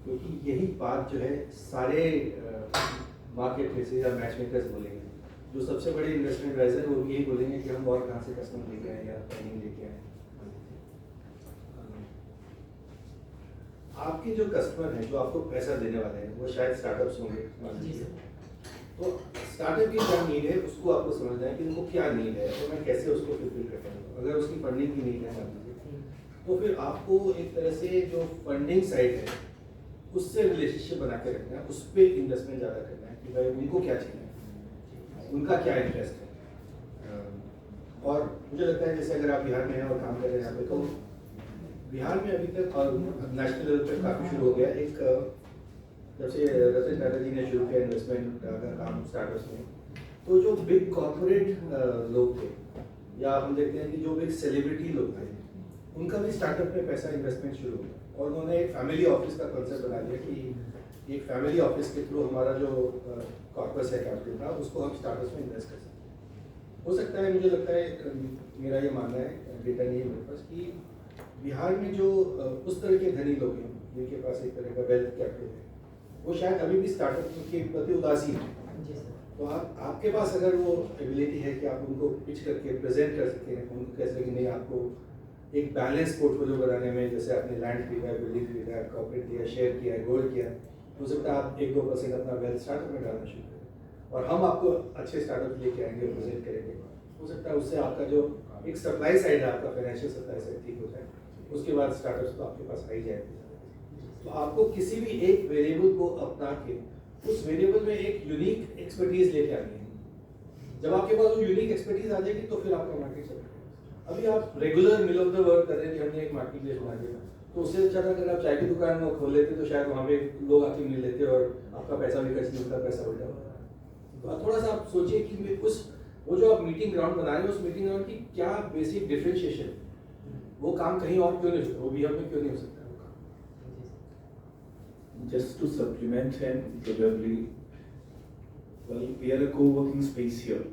क्योंकि यही बात जो है सारे मार्केट प्लेसेस या मैच मेकर्स बोलेंगे। जो सबसे बड़े इन्वेस्टमेंट एडवाइजर वो यही बोलेंगे कि हम और कहाँ से कस्टमर लेके आए या ट्रेनिंग लेके आए। आपके जो कस्टमर हैं जो आपको पैसा देने वाले हैं वो शायद स्टार्टअप्स होंगे, तो स्टार्टअप की क्या नीड है उसको आपको समझना है कि उनको क्या नीड है और मैं कैसे उसको फुलफिल करता हूँ। अगर उसकी फंडिंग की नीड है तो फिर आपको एक तरह से जो फंडिंग साइड है उससे रिलेशनशिप बना के रखना है, उस पर इन्वेस्टमेंट ज़्यादा करना है कि भाई उनको क्या चाहिए, उनका क्या इंटरेस्ट है। और मुझे लगता है जैसे अगर आप बिहार में हैं और काम कर रहे हैं यहाँ पे, तो बिहार में अभी तक और नेशनल लेवल पर काफ़ी शुरू हो गया। एक जब से रतन टाटा जी ने शुरू किया इन्वेस्टमेंट का काम स्टार्टअप्स में, तो जो बिग कॉर्पोरेट लोग थे या हम देखते हैं कि जो बिग सेलिब्रिटी लोग थे उनका भी स्टार्टअप में पैसा इन्वेस्टमेंट शुरू हो गया, और उन्होंने एक फैमिली ऑफिस का कॉन्सेप्ट बना दिया कि एक फैमिली ऑफिस के थ्रू हमारा जो कॉर्पस है कैपिटल का उसको हम स्टार्टअप्स में इन्वेस्ट कर सकते हैं। हो सकता है, मुझे लगता है, मेरा ये मानना है, डेटा नहीं है मेरे पास, कि बिहार में जो उस तरह के धनी लोग हैं जिनके पास एक तरह का वेल्थ कैपिटल है वो शायद अभी भी स्टार्टअप के प्रति उदासीन है। तो आपके पास अगर वो एबिलिटी है कि आप उनको पिच करके प्रेजेंट कर सकते हैं, उनको कह सकते कि नहीं आपको एक बैलेंस पोर्टफोलियो बनाने में, जैसे आपने लैंड खरीदा है, बिल्डिंग खरीदा है, कॉर्पोरेट किया, शेयर किया है, गोल्ड किया, हो सकता है आप 1-2% अपना वेल्थ स्टार्टअप में डालना शुरू करें और हम आपको अच्छे स्टार्टअप लेके आएंगे, प्रेजेंट करेंगे। हो सकता है उससे आपका जो एक सप्लाई साइड है, आपका फाइनेंशियल सप्लाई साइड ठीक हो जाए, उसके बाद स्टार्टअप्स तो आपके पास आ ही जाएंगे। तो आपको किसी भी एक वेरिएबल को अपना के उस वेरिएबल में एक यूनिक एक्सपर्टीज लेके आनी है। जब आपके पास वो यूनिक एक्सपर्टीज आ जाएगी तो फिर आपका मार्केट चलेगा। अभी आप regular mill of the work कर रहे हैं कि हमने एक मार्केट प्लेस बना दिया, तो उससे अच्छा था अगर आप चाय की दुकान खोल लेते तो शायद वहाँ पे लोग आके मिल लेते और आपका पैसा भी खर्च नहीं होता, पैसा उल्टा होता। तो आप थोड़ा सा आप सोचिए कि उस वो जो आप मीटिंग ग्राउंड बना रहे हो उस मीटिंग ग्राउंड की क्या बेसिक डिफरेंशिएशन, वो काम कहीं और क्यों नहीं हो सकता, वो भी में क्यों नहीं हो सकता वो काम। Just to supplement him, probably, well, we are a co-working space here.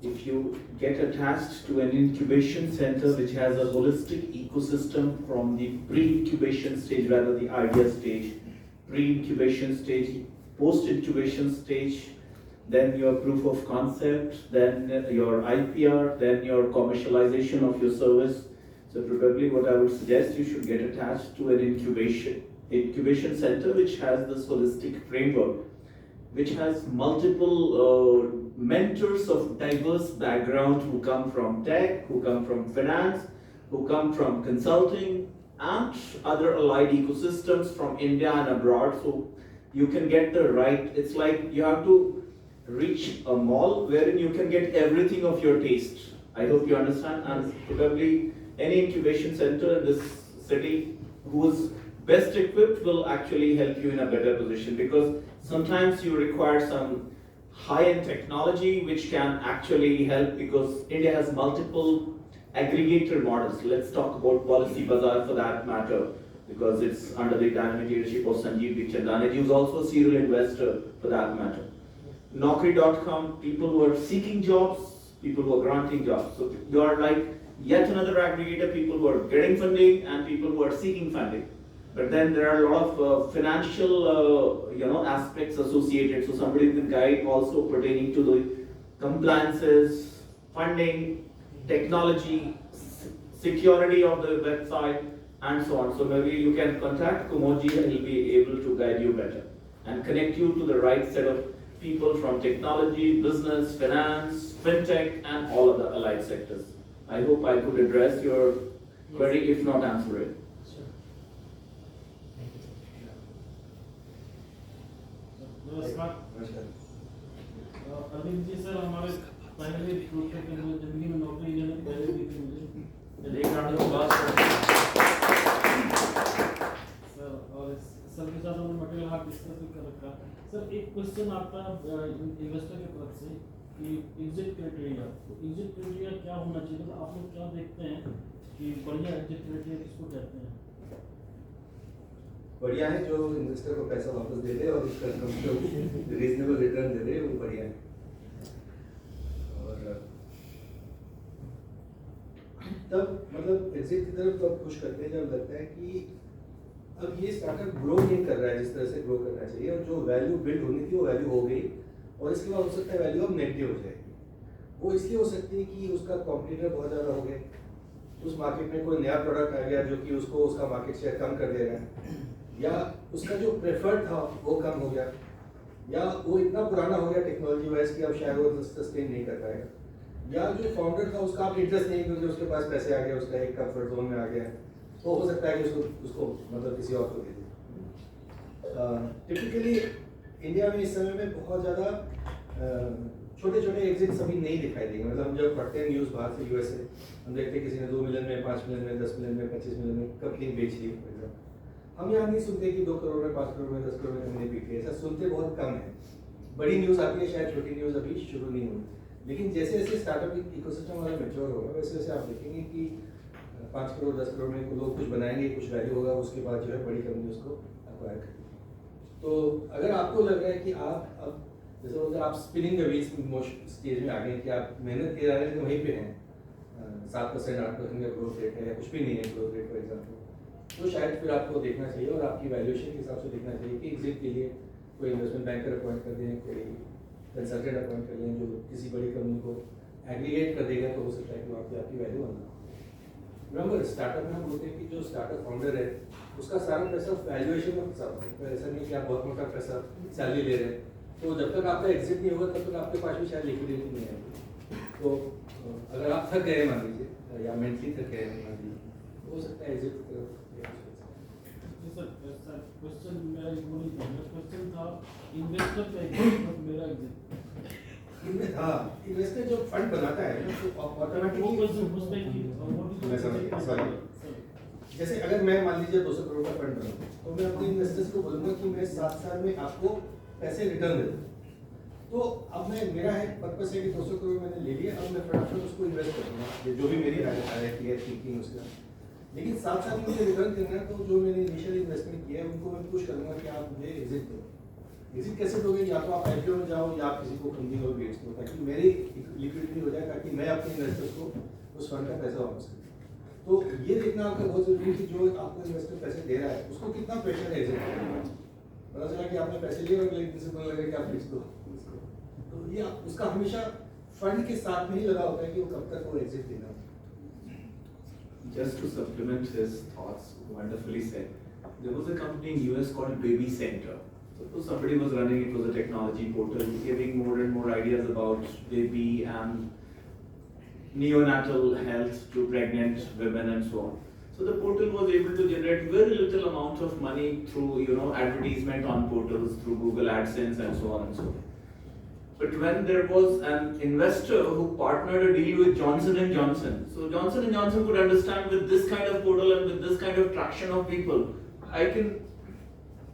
If you get attached to an incubation center which has a holistic ecosystem from the pre-incubation stage, rather the idea stage, pre-incubation stage, post-incubation stage, then your proof of concept, then your IPR, then your commercialization of your service. So probably what I would suggest, you should get attached to an incubation center which has this holistic framework, which has multiple mentors of diverse background who come from tech, who come from finance, who come from consulting and other allied ecosystems from India and abroad. So you can get the right, it's like you have to reach a mall wherein you can get everything of your taste. I hope you understand, and probably any incubation center in this city who is best equipped will actually help you in a better position, because sometimes you require some high-end technology which can actually help, because India has multiple aggregator models. Let's talk about Policy Bazaar for that matter, because it's under the dynamic leadership of Sanjeev Bikhchandani, who's also a serial investor for that matter. Naukri.com, people who are seeking jobs, people who are granting jobs. So you are like yet another aggregator, people who are getting funding and people who are seeking funding. But then there are a lot of financial aspects associated. So somebody can guide also pertaining to the compliances, funding, technology, security of the website, and so on. So maybe you can contact Kumoji and he'll be able to guide you better and connect you to the right set of people from technology, business, finance, fintech, and all of the allied sectors. I hope I could address your query, if not answer it. नमस्कार। Arvind ji sir, हमारे पहले group के जिंदगी में नौकरी लेने पहले भी थी मुझे, एक राउंड में बात सर, और सर के साथ हमने मटेरियल हाथ डिस्कस भी कर रखा। सर एक क्वेश्चन आपका इन्वेस्टर की तरफ से कि एग्जिट क्राइटेरिया, तो एग्जिट क्राइटेरिया क्या होना चाहिए, मतलब आप लोग क्या देखते हैं कि बढ़िया एग्जिट क्राइटेरिया किसको कहते हैं? बढ़िया है जो इन्वेस्टर को पैसा वापस दे दे और उसका रीजनेबल रिटर्न दे दे, वो बढ़िया है। और तब मतलब एग्जिट की तरफ तब पुश करते हैं जब लगता है कि अब ये स्टार्टअप ग्रो नहीं कर रहा है जिस तरह से ग्रो करना चाहिए, और जो वैल्यू बिल्ड होनी थी वो वैल्यू हो गई, और इसके बाद हो सकता है वैल्यू अब नेगेटिव हो जाएगी। वो इसलिए हो सकती है कि उसका कॉम्पिटिटर बहुत ज़्यादा हो गए, उस मार्केट में कोई नया प्रोडक्ट आ गया जो कि उसको उसका मार्केट शेयर कम कर दे रहा है, या उसका जो प्रेफर्ड था वो कम हो गया, या वो इतना पुराना हो गया टेक्नोलॉजी वाइज कि अब शायद वो सस्टेन नहीं कर पाएगा, या जो फाउंडर था उसका आप इंटरेस्ट नहीं क्योंकि उसके पास पैसे आ गए, उसका एक कंफर्ट जोन में आ गया, तो हो सकता है कि उसको मतलब किसी और को दे दे। टिपिकली इंडिया में इस समय में बहुत ज़्यादा छोटे छोटे एग्जिट्स अभी नहीं दिखाई देंगे। मतलब हम जब पढ़ते हैं न्यूज़ बाहर से US से, हम देखते हैं किसी ने 2 मिलियन में, 5 मिलियन में, 10 मिलियन में, 25 मिलियन में कंपनी बेच ली। हम यहाँ नहीं सुनते कि 2 करोड़ में, 5 करोड़ में, 10 करोड़ में कंपनी बिकी है, ऐसा सुनते बहुत कम है। बड़ी न्यूज़ आती है, शायद छोटी न्यूज़ अभी शुरू नहीं हुई, लेकिन जैसे जैसे स्टार्टअप इकोसिस्टम हमारा मैच्योर होगा वैसे वैसे आप देखेंगे कि 5 करोड़ 10 करोड़ में लोग कुछ बनाएंगे, कुछ वैल्यू होगा, उसके बाद जो है बड़ी कंपनी उसको एक्वायर करेगी। तो अगर आपको लग रहा है कि आप अब जैसे अगर आप स्पिनिंग द व्हील्स स्टेज में आ गए कि आप मेहनत के रहे वहीं पे हैं, 7% 8% का ग्रोथ रेट है या कुछ भी नहीं है ग्रोथ रेट फॉर एग्जाम्पल, तो शायद फिर आपको देखना चाहिए और आपकी वैल्यूएशन के हिसाब से देखना चाहिए कि एग्जिट के लिए कोई इन्वेस्टमेंट बैंकर अपॉइंट कर दें, कोई कंसल्टेंट अपॉइंट कर लें जो किसी बड़ी कंपनी को एग्रीगेट कर देगा, तो हो सकता है कि वहाँ पे आपकी वैल्यू बनना। रिमेंबर स्टार्टअप में हम बोलते हैं कि जो स्टार्टअप फाउंडर है उसका सारा पैसा वैल्यूएशन में फंसा होता है। ऐसा नहीं कि आप बहुत मोटा पैसा सैलरी ले रहे हैं, तो जब तक आपका एग्जिट नहीं होगा तब तक आपके पास भी शायद लिक्विडिटी नहीं आएगी। तो अगर आप थक गए मान लीजिए या मेंटली थक गए मान लीजिए, हो सकता है एग्जिट ओके सर, क्वेश्चन मेरा ये वो नहीं था, मेरा क्वेश्चन था इन्वेस्टर का एग्जिट, बट मेरा एग्जिट। हाँ, इन्वेस्टर जो फंड बनाता है ना, तो वो ऑटोमेटिकली क्वेश्चन पूछने की मैं समझ गया, सॉरी। जैसे अगर मैं मान लीजिए 200 करोड़ का फंड बनाऊं, तो मैं अपने इन्वेस्टर्स को बोलूंगा कि मैं 7 साल में आपको पैसे रिटर्न दे दूँ। तो अब मैं मेरा है पर्पस है कि 200 करोड़ मैंने ले लिया, अब मैं फटाफट उसको इन्वेस्ट करूँगा, ये जो भी मेरी रहती है थिंकिंग उसका। लेकिन 7 साल में मुझे रिटर्न करना है, तो जो मैंने इनिशियल इन्वेस्टमेंट किया है उनको मैं पुश करूँगा कि आप मुझे एग्जिट दो। एग्जिट कैसे दोगे? या तो आप आईपीओ में जाओ या आप किसी को फंडिंग और बेच दो, ताकि मेरी लिक्विडिटी हो जाए, ताकि मैं अपने इन्वेस्टर्स को उस फंड का पैसा वापस करूँ। तो ये देखना आपका बहुत जरूरी है कि जो आपको इन्वेस्टर पैसे दे रहा है उसको कितना प्रेशर है एग्जिट करने का। पता चला कि आपने पैसे लिए और अगले दिन से बोलने लगे कि आप बेच दो, तो ये उसका हमेशा फंड के साथ में ही लगा होता है कि वो कब तक वो एग्जिट देना। Just to supplement his thoughts, wonderfully said. There was a company in US called Baby Center. So somebody was running, it was a technology portal, giving more and more ideas about baby and neonatal health to pregnant women and so on. So the portal was able to generate very little amount of money through advertisement on portals, through Google AdSense and so on and so on. But when there was an investor who partnered a deal with Johnson & Johnson, so Johnson & Johnson could understand with this kind of portal and with this kind of traction of people, I can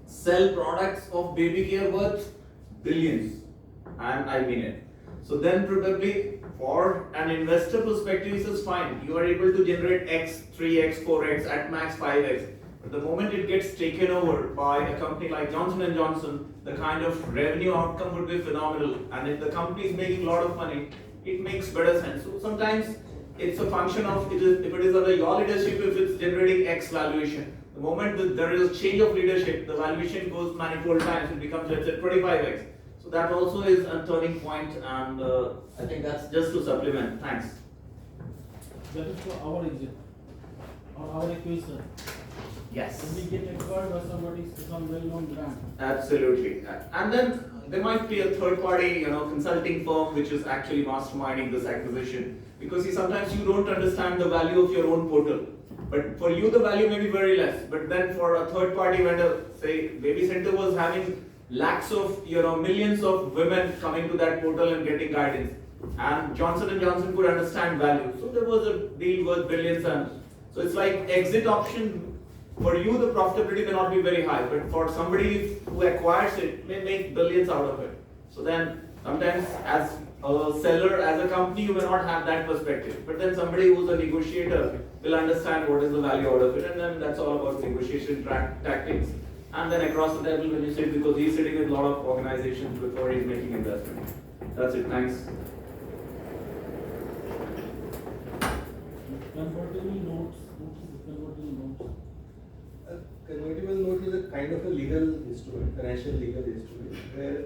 sell products of baby care worth billions, and I mean it. So then probably for an investor perspective, he says fine, you are able to generate X, 3X, 4X, at max 5X. But the moment it gets taken over by a company like Johnson & Johnson, the kind of revenue outcome would be phenomenal. And if the company is making a lot of money, it makes better sense. So sometimes it's a function of if it is under your leadership, if it's generating X valuation. The moment that there is a change of leadership, the valuation goes manifold times, it becomes let's say 25X. So that also is a turning point, and I think that's just to supplement. Thanks. That is for our exit or our acquisition. Yes. When we get acquired by somebody, some well-known brand. Absolutely. And then there might be a third-party, consulting firm which is actually masterminding this acquisition. Because sometimes you don't understand the value of your own portal. But for you, the value may be very less. But then for a third-party vendor, say Baby Center was having lakhs of, millions of women coming to that portal and getting guidance. And Johnson & Johnson could understand value. So there was a deal worth billions. And so it's like exit option. For you, the profitability may not be very high, but for somebody who acquires it, may make billions out of it. So then, sometimes as a seller, as a company, you may not have that perspective. But then somebody who's a negotiator will understand what is the value out of it, and then that's all about negotiation tactics. And then across the table when you sit, because he's sitting with a lot of organizations before he's making investment. That's it, thanks. Convertible notes. What is the convertible notes? A convertible note is a kind of a legal instrument, financial legal instrument, where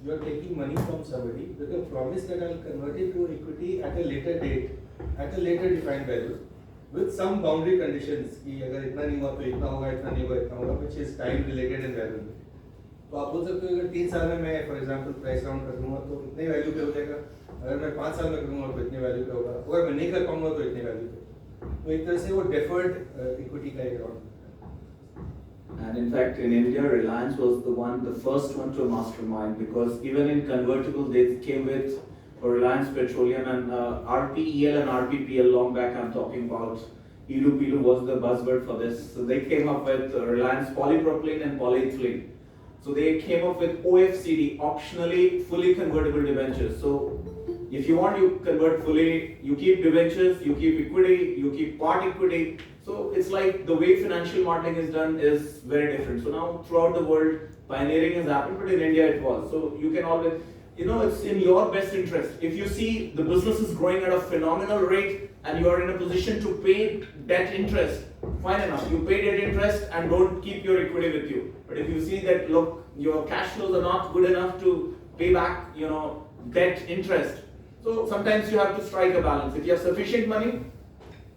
you are taking money from somebody with a promise that I'll convert it to equity at a later date, at a later defined value, with some boundary conditions कि अगर इतना नहीं हुआ तो इतना होगा, इतना नहीं हुआ इतना होगा, which is time related and value. तो आप बोल सकते हो अगर 3 साल में मैं फॉर एग्जांपल प्राइस राउंड कर दूंगा तो इतने वैल्यू पे हो जाएगा, अगर मैं 5 साल में करूंगा तो इतने वैल्यू पे होगा, अगर मैं नहीं कर पाऊंगा तो इतने वैल्यू पे. तो एक तरह से वो deferred equity का एक round. And in fact, in India, Reliance was the first one to mastermind, because even in convertible, they came with Reliance Petroleum and RPEL and RPPL. Long back, I'm talking about. Ilu was the buzzword for this. So they came up with Reliance polypropylene and polyethylene. So they came up with OFCD, optionally fully convertible debentures. So if you want, you convert fully, you keep debentures, you keep equity, you keep part equity. So it's like the way financial modeling is done is very different. So now throughout the world, pioneering has happened, but in India it was. So you can always, it's in your best interest. If you see the business is growing at a phenomenal rate and you are in a position to pay debt interest, fine enough. You pay debt interest and don't keep your equity with you. But if you see that, look, your cash flows are not good enough to pay back, debt interest. So sometimes you have to strike a balance. If you have sufficient money,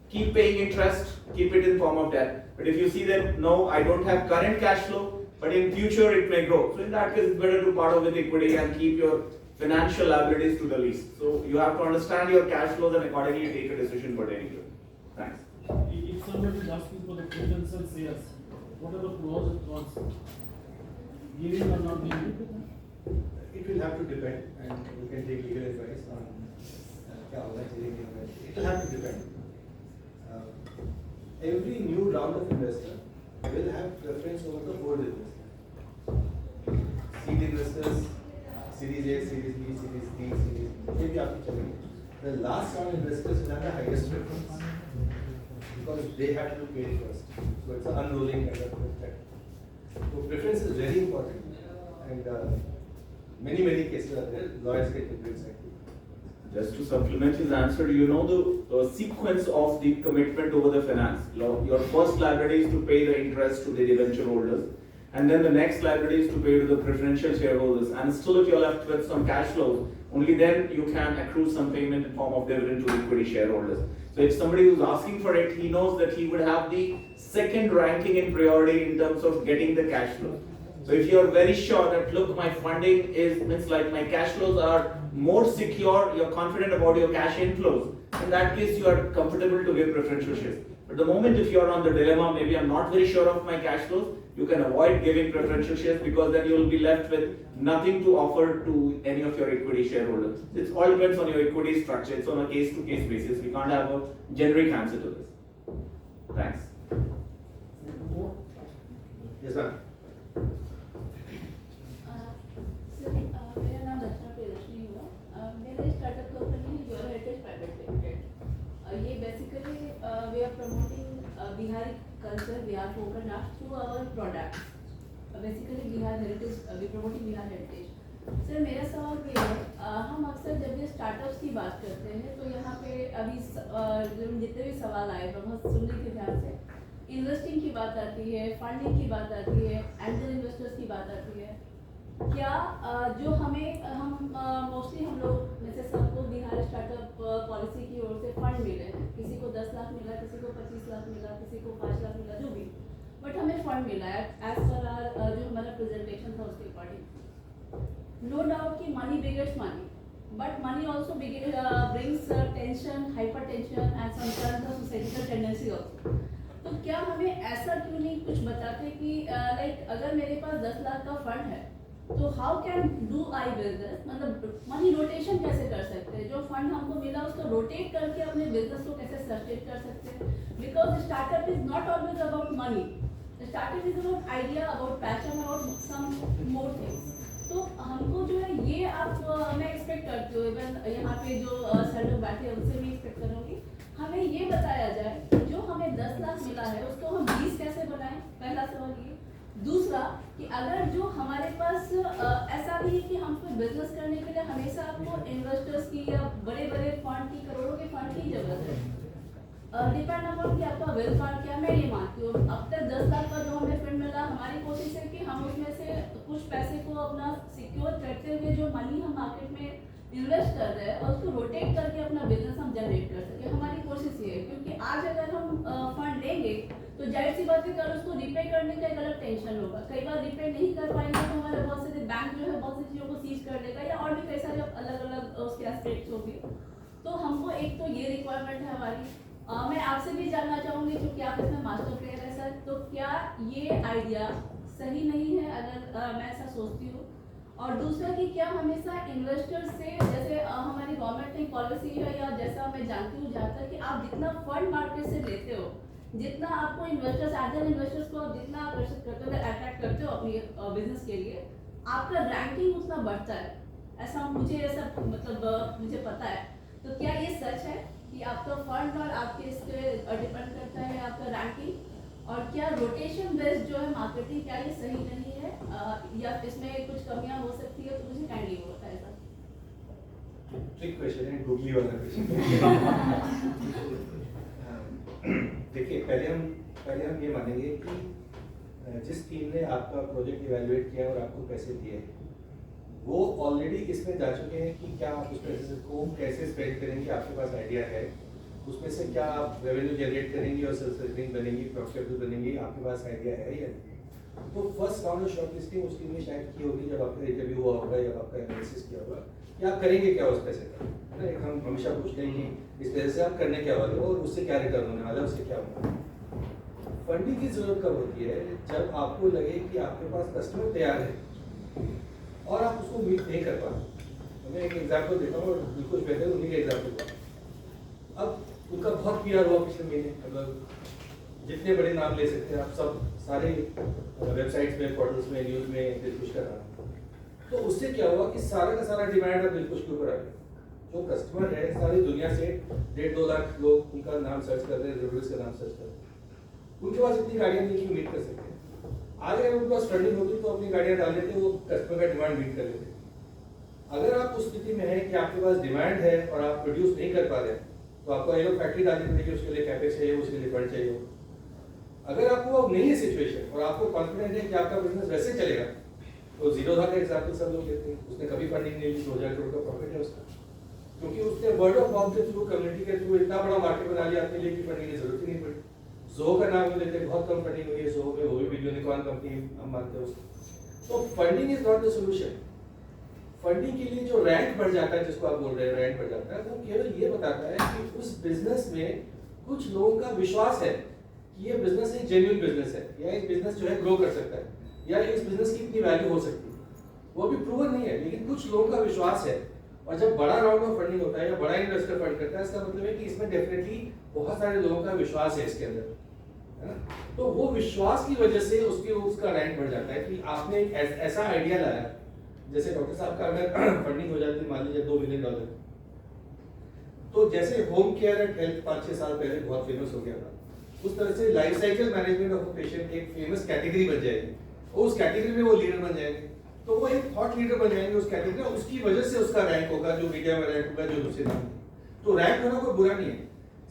keep paying interest, keep it in form of debt. But if you see that, no, I don't have current cash flow, but in future it may grow. So in that case, it's better to part with equity and keep your financial liabilities to the least. So you have to understand your cash flows and accordingly take a decision pertaining to it. Thanks. If somebody is asking for the potential shares, what are the pros and cons? Giving or not giving? It will have to depend, and we can take legal advice on क्या होना चाहिए क्या होना चाहिए. It will have to depend. Every new round of investor will have preference over the old investor. Seed investors, Series A, Series B, Series D, Series B, ये भी आपको चलेंगे. The last round investors will have the highest preference because they have to pay first. So it's an unrolling kind of effect. So preference is very important, and many cases are there. Lawyers get influenced. Just to supplement his answer, you know the sequence of the commitment over the finance. Your first liability is to pay the interest to the debenture holders, and then the next liability is to pay to the preferential shareholders. And still, if you're left with some cash flows, only then you can accrue some payment in form of dividend to equity shareholders. So if somebody who's asking for it, he knows that he would have the second ranking in priority in terms of getting the cash flow. So if you're very sure that, look, my funding means like my cash flows are more secure, you're confident about your cash inflows, in that case you are comfortable to give preferential shares. But the moment if you're on the dilemma, maybe I'm not very sure of my cash flows, you can avoid giving preferential shares because then you'll be left with nothing to offer to any of your equity shareholders. It all depends on your equity structure. It's on a case-to-case basis. We can't have a generic answer to this. Thanks. Yes, ma'am. मेरा नाम रचना प्रियदर्शनी हुआ. मेरा startup company your heritage private limited. ये basically we are promoting Bihari culture, Bihar folk and art through our products. Basically Bihar heritage, we promoting Bihar heritage. Sir मेरा सवाल ये है, हम अक्सर जब ये स्टार्टअप्स की बात करते हैं तो यहाँ पे अभी जितने भी सवाल आए बहुत सुनने के ध्यान से इन्वेस्टिंग की बात आती है, फंडिंग की बात आती है, एंजल इन्वेस्टर्स की बात आती है. क्या जो हम मोस्टली हम लोग में से सबको बिहार स्टार्टअप पॉलिसी की ओर से फंड मिले हैं, किसी को 10 लाख मिला, किसी को 25 लाख मिला, किसी को 5 लाख मिला, जो भी, बट हमें फंड मिला है एज पर आर जो हमारा प्रेजेंटेशन था उसके अकॉर्डिंग. नो डाउट कि money begets money, but money also brings tension, hyper tension and sometimes societal tendency also. तो क्या हमें ऐसा क्यों नहीं कुछ बताते कि लाइक अगर मेरे पास 10 लाख का फंड है तो how can do I business, मतलब मनी रोटेशन कैसे कर सकते हैं, जो फंड हमको मिला उसको रोटेट करके अपने बिजनेस को कैसे सस्टेन कर सकते हैं. Because startup is not always about money, startup is about idea, about passion, about some more things. तो हमको जो है ये आप मैं एक्सपेक्ट करती हूँ, इवन यहाँ पे जो सर लोग बैठे हैं उनसे भी एक्सपेक्ट करूँगी, हमें ये बताया जाए जो हमें 10 लाख मिला है उसको हम 20 कैसे बनाएं. पहला सवाल ये. दूसरा कि अगर जो हमारे पास ऐसा नहीं है कि हमको बिजनेस करने के लिए हमेशा आपको इन्वेस्टर्स की या बड़े बड़े फंड की, करोड़ों के फंड की जरूरत है. डिपेंड अपॉन कि आपका वेल्थ फंड क्या. मैं ये मानती हूँ अब तक 10 लाख का जो हमें फंड मिला, हमारी कोशिश है कि हम उसमें से कुछ पैसे को अपना सिक्योर करते हुए जो मनी हम मार्केट में इन्वेस्ट कर रहे हैं और उसको रोटेट करके अपना बिजनेस हम जनरेट कर सके. हमारी कोशिश ये है, क्योंकि आज अगर हम फंड लेंगे तो जाहिर सी बात है कल उसको रिपे करने का एक अलग टेंशन होगा. कई बार रिपे नहीं कर पाएंगे तो हमारे बहुत सारे बैंक जो है बहुत सी चीज़ों को सीज कर देगा या और भी कई सारे अलग अलग उसके एस्पेक्ट्स होंगे. तो हमको एक तो ये रिक्वायरमेंट है हमारी. मैं आपसे भी जानना चाहूँगी क्योंकि आप इसमें मास्टर प्लेयर है सर, तो क्या ये आइडिया सही नहीं है अगर मैं ऐसा सोचती हूँ. और दूसरा कि क्या हमेशा इन्वेस्टर से, जैसे हमारी गवर्नमेंट की पॉलिसी है या जैसा मैं जानती हूँ जहाँ तक कि आप जितना फंड मार्केट से लेते हो, जितना आपको इन्वेस्टर्स, एंजल इन्वेस्टर्स को आप जितना आकर्षित करते हो, अट्रैक्ट करते हो अपनी बिजनेस के लिए, आपका रैंकिंग उतना बढ़ता है. ऐसा मुझे मतलब मुझे पता है. तो क्या ये सच है कि आपका फंड और आपके इस पे डिपेंड करता है आपका रैंकिंग, और क्या रोटेशन बेस्ड जो है मार्केटिंग क्या ये सही नहीं है या इसमें कुछ कमियां हो सकती है, तो मुझे काइंडली बताएं सर. ट्रिक क्वेश्चन है, गूगली वाला क्वेश्चन. देखिए पहले हम ये मानेंगे कि जिस टीम ने आपका प्रोजेक्ट इवैल्यूएट किया और आपको पैसे दिए वो ऑलरेडी इसमें जा चुके हैं कि क्या आप उस पैसे को कैसे स्पेंड करेंगे, आपके पास आइडिया है, उसमें से क्या आप रेवेन्यू जनरेट करेंगे और सेल्स बनेंगी, प्रॉफिटेबल बनेंगी, आपके पास आइडिया है या नहीं. तो फर्स्ट राउंड ऑफ शॉर्टलिस्टिंग उस टीम ने शायद की होगी जब आपका इंटरव्यू हुआ होगा या आपका एनालिसिस किया होगा कि आप करेंगे क्या उस पैसे का. है ना, हम हमेशा पूछते हैं कि इस पैसे से आप करने क्या वाले हो और उससे क्या रिटर्न होने वाला है, उससे क्या होगा. फंडिंग की जरूरत कब होती है? जब आपको लगे कि आपके पास कस्टमर तैयार है और आप उसको मीट नहीं कर पाते। मैं एक एग्जांपल देता हूँ और बिल्कुल बेहतर उन्हीं का एग्जांपल था। अब उनका बहुत PR हुआ पिछले महीने, मतलब जितने बड़े नाम ले सकते हैं आप, सब सारे वेबसाइट्स में, पोर्टल्स में, न्यूज़ में दिलखुश कर रहा। तो उससे क्या हुआ कि सारा का सारा डिमांड अब दिलखुश के ऊपर आ गया। जो कस्टमर है सारी दुनिया से 1.5-2 लाख लोग उनका नाम सर्च कर रहे हैं, रिव्यूज का नाम सर्च कर रहे हैं। उनके पास इतनी गाड़ियां नहीं कि मीट कर सकते हैं। आज अगर उनके पास फंडिंग होती तो अपनी गाड़ियां डाल लेते, वो कस्टमर का डिमांड मीट कर लेते। अगर आप उस स्थिति में है कि आपके पास डिमांड है और आप प्रोड्यूस नहीं कर पा रहे, तो आपको ये लोग फैक्ट्री डालनी पड़ेगी, उसके लिए कैपेक्स चाहिए, उसके लिए फंड चाहिए। अगर आपको अब नहीं है सिचुएशन और आपको कॉन्फिडेंट है कि आपका बिजनेस वैसे चलेगा, तो जीरोधा का एग्जाम्पल सब लोग लेते हैं। उसने कभी फंडिंग नहीं ली, 2000 करोड़ का प्रॉफिट है उसका, क्योंकि उसने वर्ड ऑफ माउथ के थ्रू, कम्युनिटी के थ्रू इतना बड़ा मार्केट बना लिया अपने लिए कि फंडिंग की जरूरत ही नहीं पड़ी। ज़ो का नाम लेते हैं, बहुत कम फंडिंग हुई है ज़ो में, वो भी यूनिकॉर्न कंपनी हम मानते हैं उसको। तो funding is not the solution. Funding के लिए जो रैंक बढ़ जाता है, जिसको आप बोल रहे हैं रैंक बढ़ जाता है, वो केवल ये बताता है कि उस बिजनेस में कुछ लोगों का विश्वास है कि ये बिजनेस एक जेन्युइन बिजनेस है, या इस बिजनेस जो है ग्रो कर सकता है, या इस बिजनेस की इतनी वैल्यू हो सकती है। वो भी प्रूवन नहीं है, लेकिन कुछ लोगों का विश्वास है। और जब बड़ा राउंड ऑफ फंडिंग होता है या बड़ा इन्वेस्टर फंड करता है, इसका मतलब है कि इसमें डेफिनेटली बहुत सारे लोगों का विश्वास है इसके अंदर, है ना? तो वो विश्वास की वजह से उसका रैंक बढ़ जाता है कि आपने एक ऐसा आइडिया लाया, जैसे डॉक्टर साहब का अगर फंडिंग हो जाती मान लीजिए $2 मिलियन, तो जैसे होम केयर एंड हेल्थ 5-6 साल पहले बहुत फेमस हो गया था, उस तरह से life cycle management of patient एक फेमस कैटेगरी बन जाएगी, और उस कैटेगरी में वो लीडर बन जाएंगे। तो वो एक थॉट लीडर बन जाएंगे उस कैटेगरी में, उसकी वजह से उसका रैंक होगा, जो मीडिया में रैंक होगा, जो दूसरे नाम। तो रैंक होना कोई बुरा नहीं है।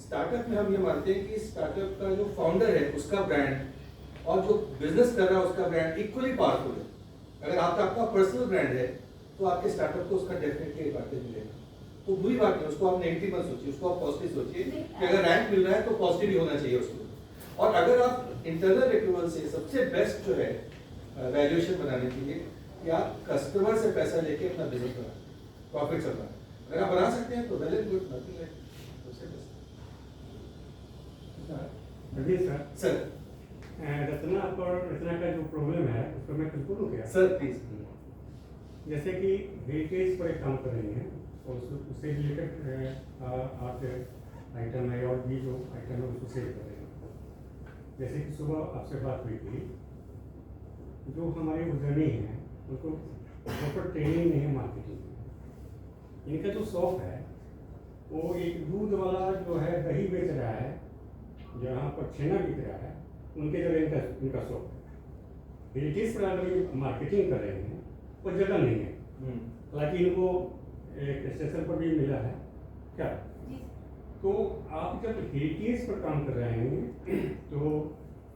स्टार्टअप में हम ये मानते हैं कि स्टार्टअप का जो फाउंडर है उसका ब्रांड और जो बिजनेस कर रहा है उसका ब्रांड इक्वली पावरफुल है। अगर आपका अपना पर्सनल ब्रांड है तो आपके स्टार्टअप को उसका डेफिनेटली एडवांटेज मिलेगा। तो बुरी बात नहीं, उसको आप नेगेटिव मत सोचिए, उसको आप पॉजिटिव सोचिए कि अगर रैंक मिल रहा है तो पॉजिटिव ही होना चाहिए उसको। और अगर आप इंटरनल एक्रूवल से सबसे बेस्ट जो है वैल्यूएशन बनाने के लिए कि आप कस्टमर से पैसा लेके अपना बिजनेस बनाए, प्रॉफिट चलना, अगर आप बना सकते हैं तो well and good, nothing like उससे बेस्ट। सर रचना का जो प्रॉब्लम है उसको मैं कुछ बोलूँ क्या? Sir please. जैसे कि हेरिटेज पर एक काम कर रही हैं और उससे रिलेटेड आप आइटम है और भी जो आइटम है उसको सेल कर रहे हैं। जैसे कि सुबह आपसे बात हुई थी, जो हमारे उद्यमी हैं उनको प्रॉपर ट्रेनिंग नहीं है मार्केटिंग। इनका जो शॉप है वो एक दूध वाला जो है दही बेच रहा है, जहाँ पर छेना बिक रहा है, उनके जगह इनका शॉप है। हेरिटेज पर अगर मार्केटिंग कर रहे हैं वो जगह नहीं है, हालांकि इनको एक स्टेशन पर भी मिला है क्या। तो आप जब हेरिटेज पर काम कर रहे हैं तो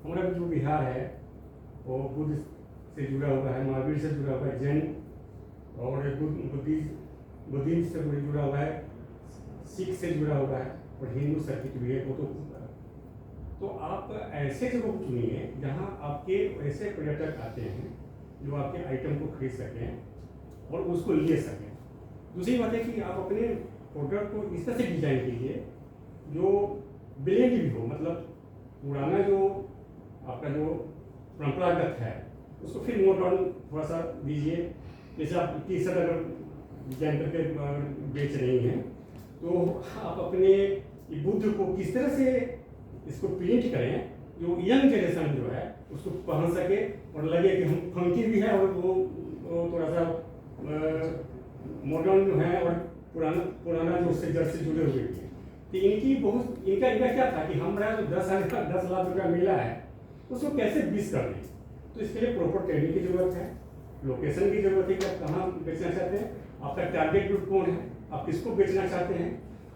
हमारा जो बिहार है वो बुद्ध से जुड़ा हुआ है, महावीर से जुड़ा हुआ है, जैन और बुद्धिज्म से जुड़ा हुआ है, सिख से जुड़ा हुआ है और हिंदू सर्किट भी है। वो तो आप ऐसे जगह को चुनिए जहाँ आपके ऐसे पर्यटक आते हैं जो आपके आइटम को खरीद सकें और उसको ले सकें। दूसरी बात है कि आप अपने प्रोडक्ट को इस तरह से डिजाइन कीजिए जो ब्लेंड भी हो, मतलब पुराना जो आपका जो परंपरागत है उसको फिर मॉडर्न थोड़ा सा दीजिए। जैसे आप टी शर्ट अगर डिजाइन करके बेच रही हैं तो आप अपने बुद्ध को किस तरह से इसको प्रिंट करें जो यंग जनरेशन जो है उसको पहन सके और लगे कि हम फंकी भी है और वो थोड़ा सा मॉडर्न जो है और पुराना जो उससे जड़ से जुड़े हुए भी हैं। तो इनका क्या था कि हमारा जो 10 लाख रुपया मिला है उसको कैसे 20 कर दें। तो इसके लिए प्रॉपर ट्रेनिंग की जरूरत है, लोकेशन की जरूरत है कि आप कहाँ बेचना चाहते हैं, आपका टारगेट ग्रुप कौन है, आप किसको बेचना चाहते हैं,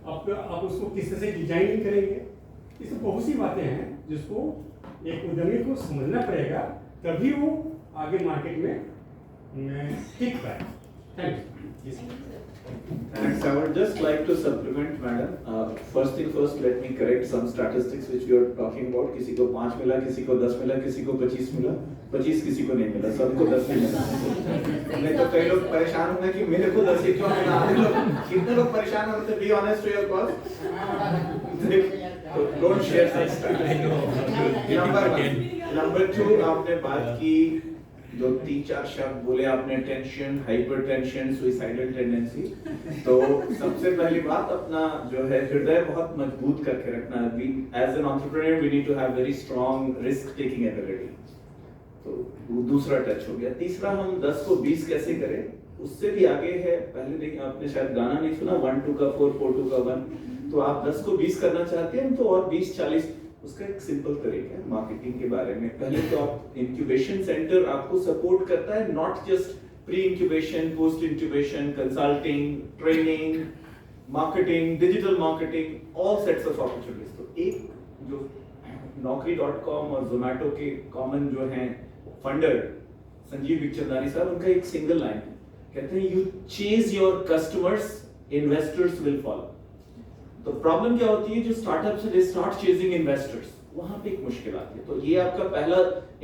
आप उसको किस तरह से डिजाइनिंग करेंगे। इसमें बहुत सी बातें हैं जिसको एक उद्यमी को समझना पड़ेगा, तभी वो आगे मार्केट में टिक पाए। Thank you. Thank you, sir. Thanks. I would just like to supplement, madam. First thing first, let me correct some statistics which we are talking about. किसी को 5 मिला, किसी को 10 मिला, किसी को 25 मिला, 25 किसी को नहीं मिला, सबको 10 ही मिला। नहीं तो कई लोग परेशान होंगे कि मेरे को 10 ही क्यों मिला? कितने लोग परेशान होते? Be honest to your cause. Don't share such stats. Number 2, आपने बात की जो 3-4 शब्द बोले आपने, टेंशन, हाइपरटेंशन, सुइसाइडल टेंडेंसी। तो सबसे पहली बात अपना जो है हृदय बहुत मजबूत करके रखना। As an entrepreneur we need to have very strong risk taking ability. तो दूसरा टच हो गया। तीसरा, हम 10 को 20 कैसे करें, उससे भी आगे है। पहले नहीं, आपने शायद गाना नहीं सुना 1 2 का 4 4 2 का 1। तो आप 10 को 20 करना चाहते हैं तो और 20 40। उसका एक सिंपल तरीका है मार्केटिंग के बारे में। पहले तो आप इंक्यूबेशन सेंटर आपको सपोर्ट करता है, not just pre incubation, post incubation, consulting, training, marketing, digital marketing, all sets of opportunities. तो एक जो Naukri.com और Zomato के कॉमन जो हैं फंडर संजीव बिखचंदानी साहब, उनका एक सिंगल लाइन है, कहते हैं you chase your customers, investors will follow. तो प्रॉब्लम क्या होती है, जो स्टार्टअप्स है दे स्टार्ट चेजिंग इन्वेस्टर्स, वहां पे एक मुश्किल आती है। तो ये आपका पहला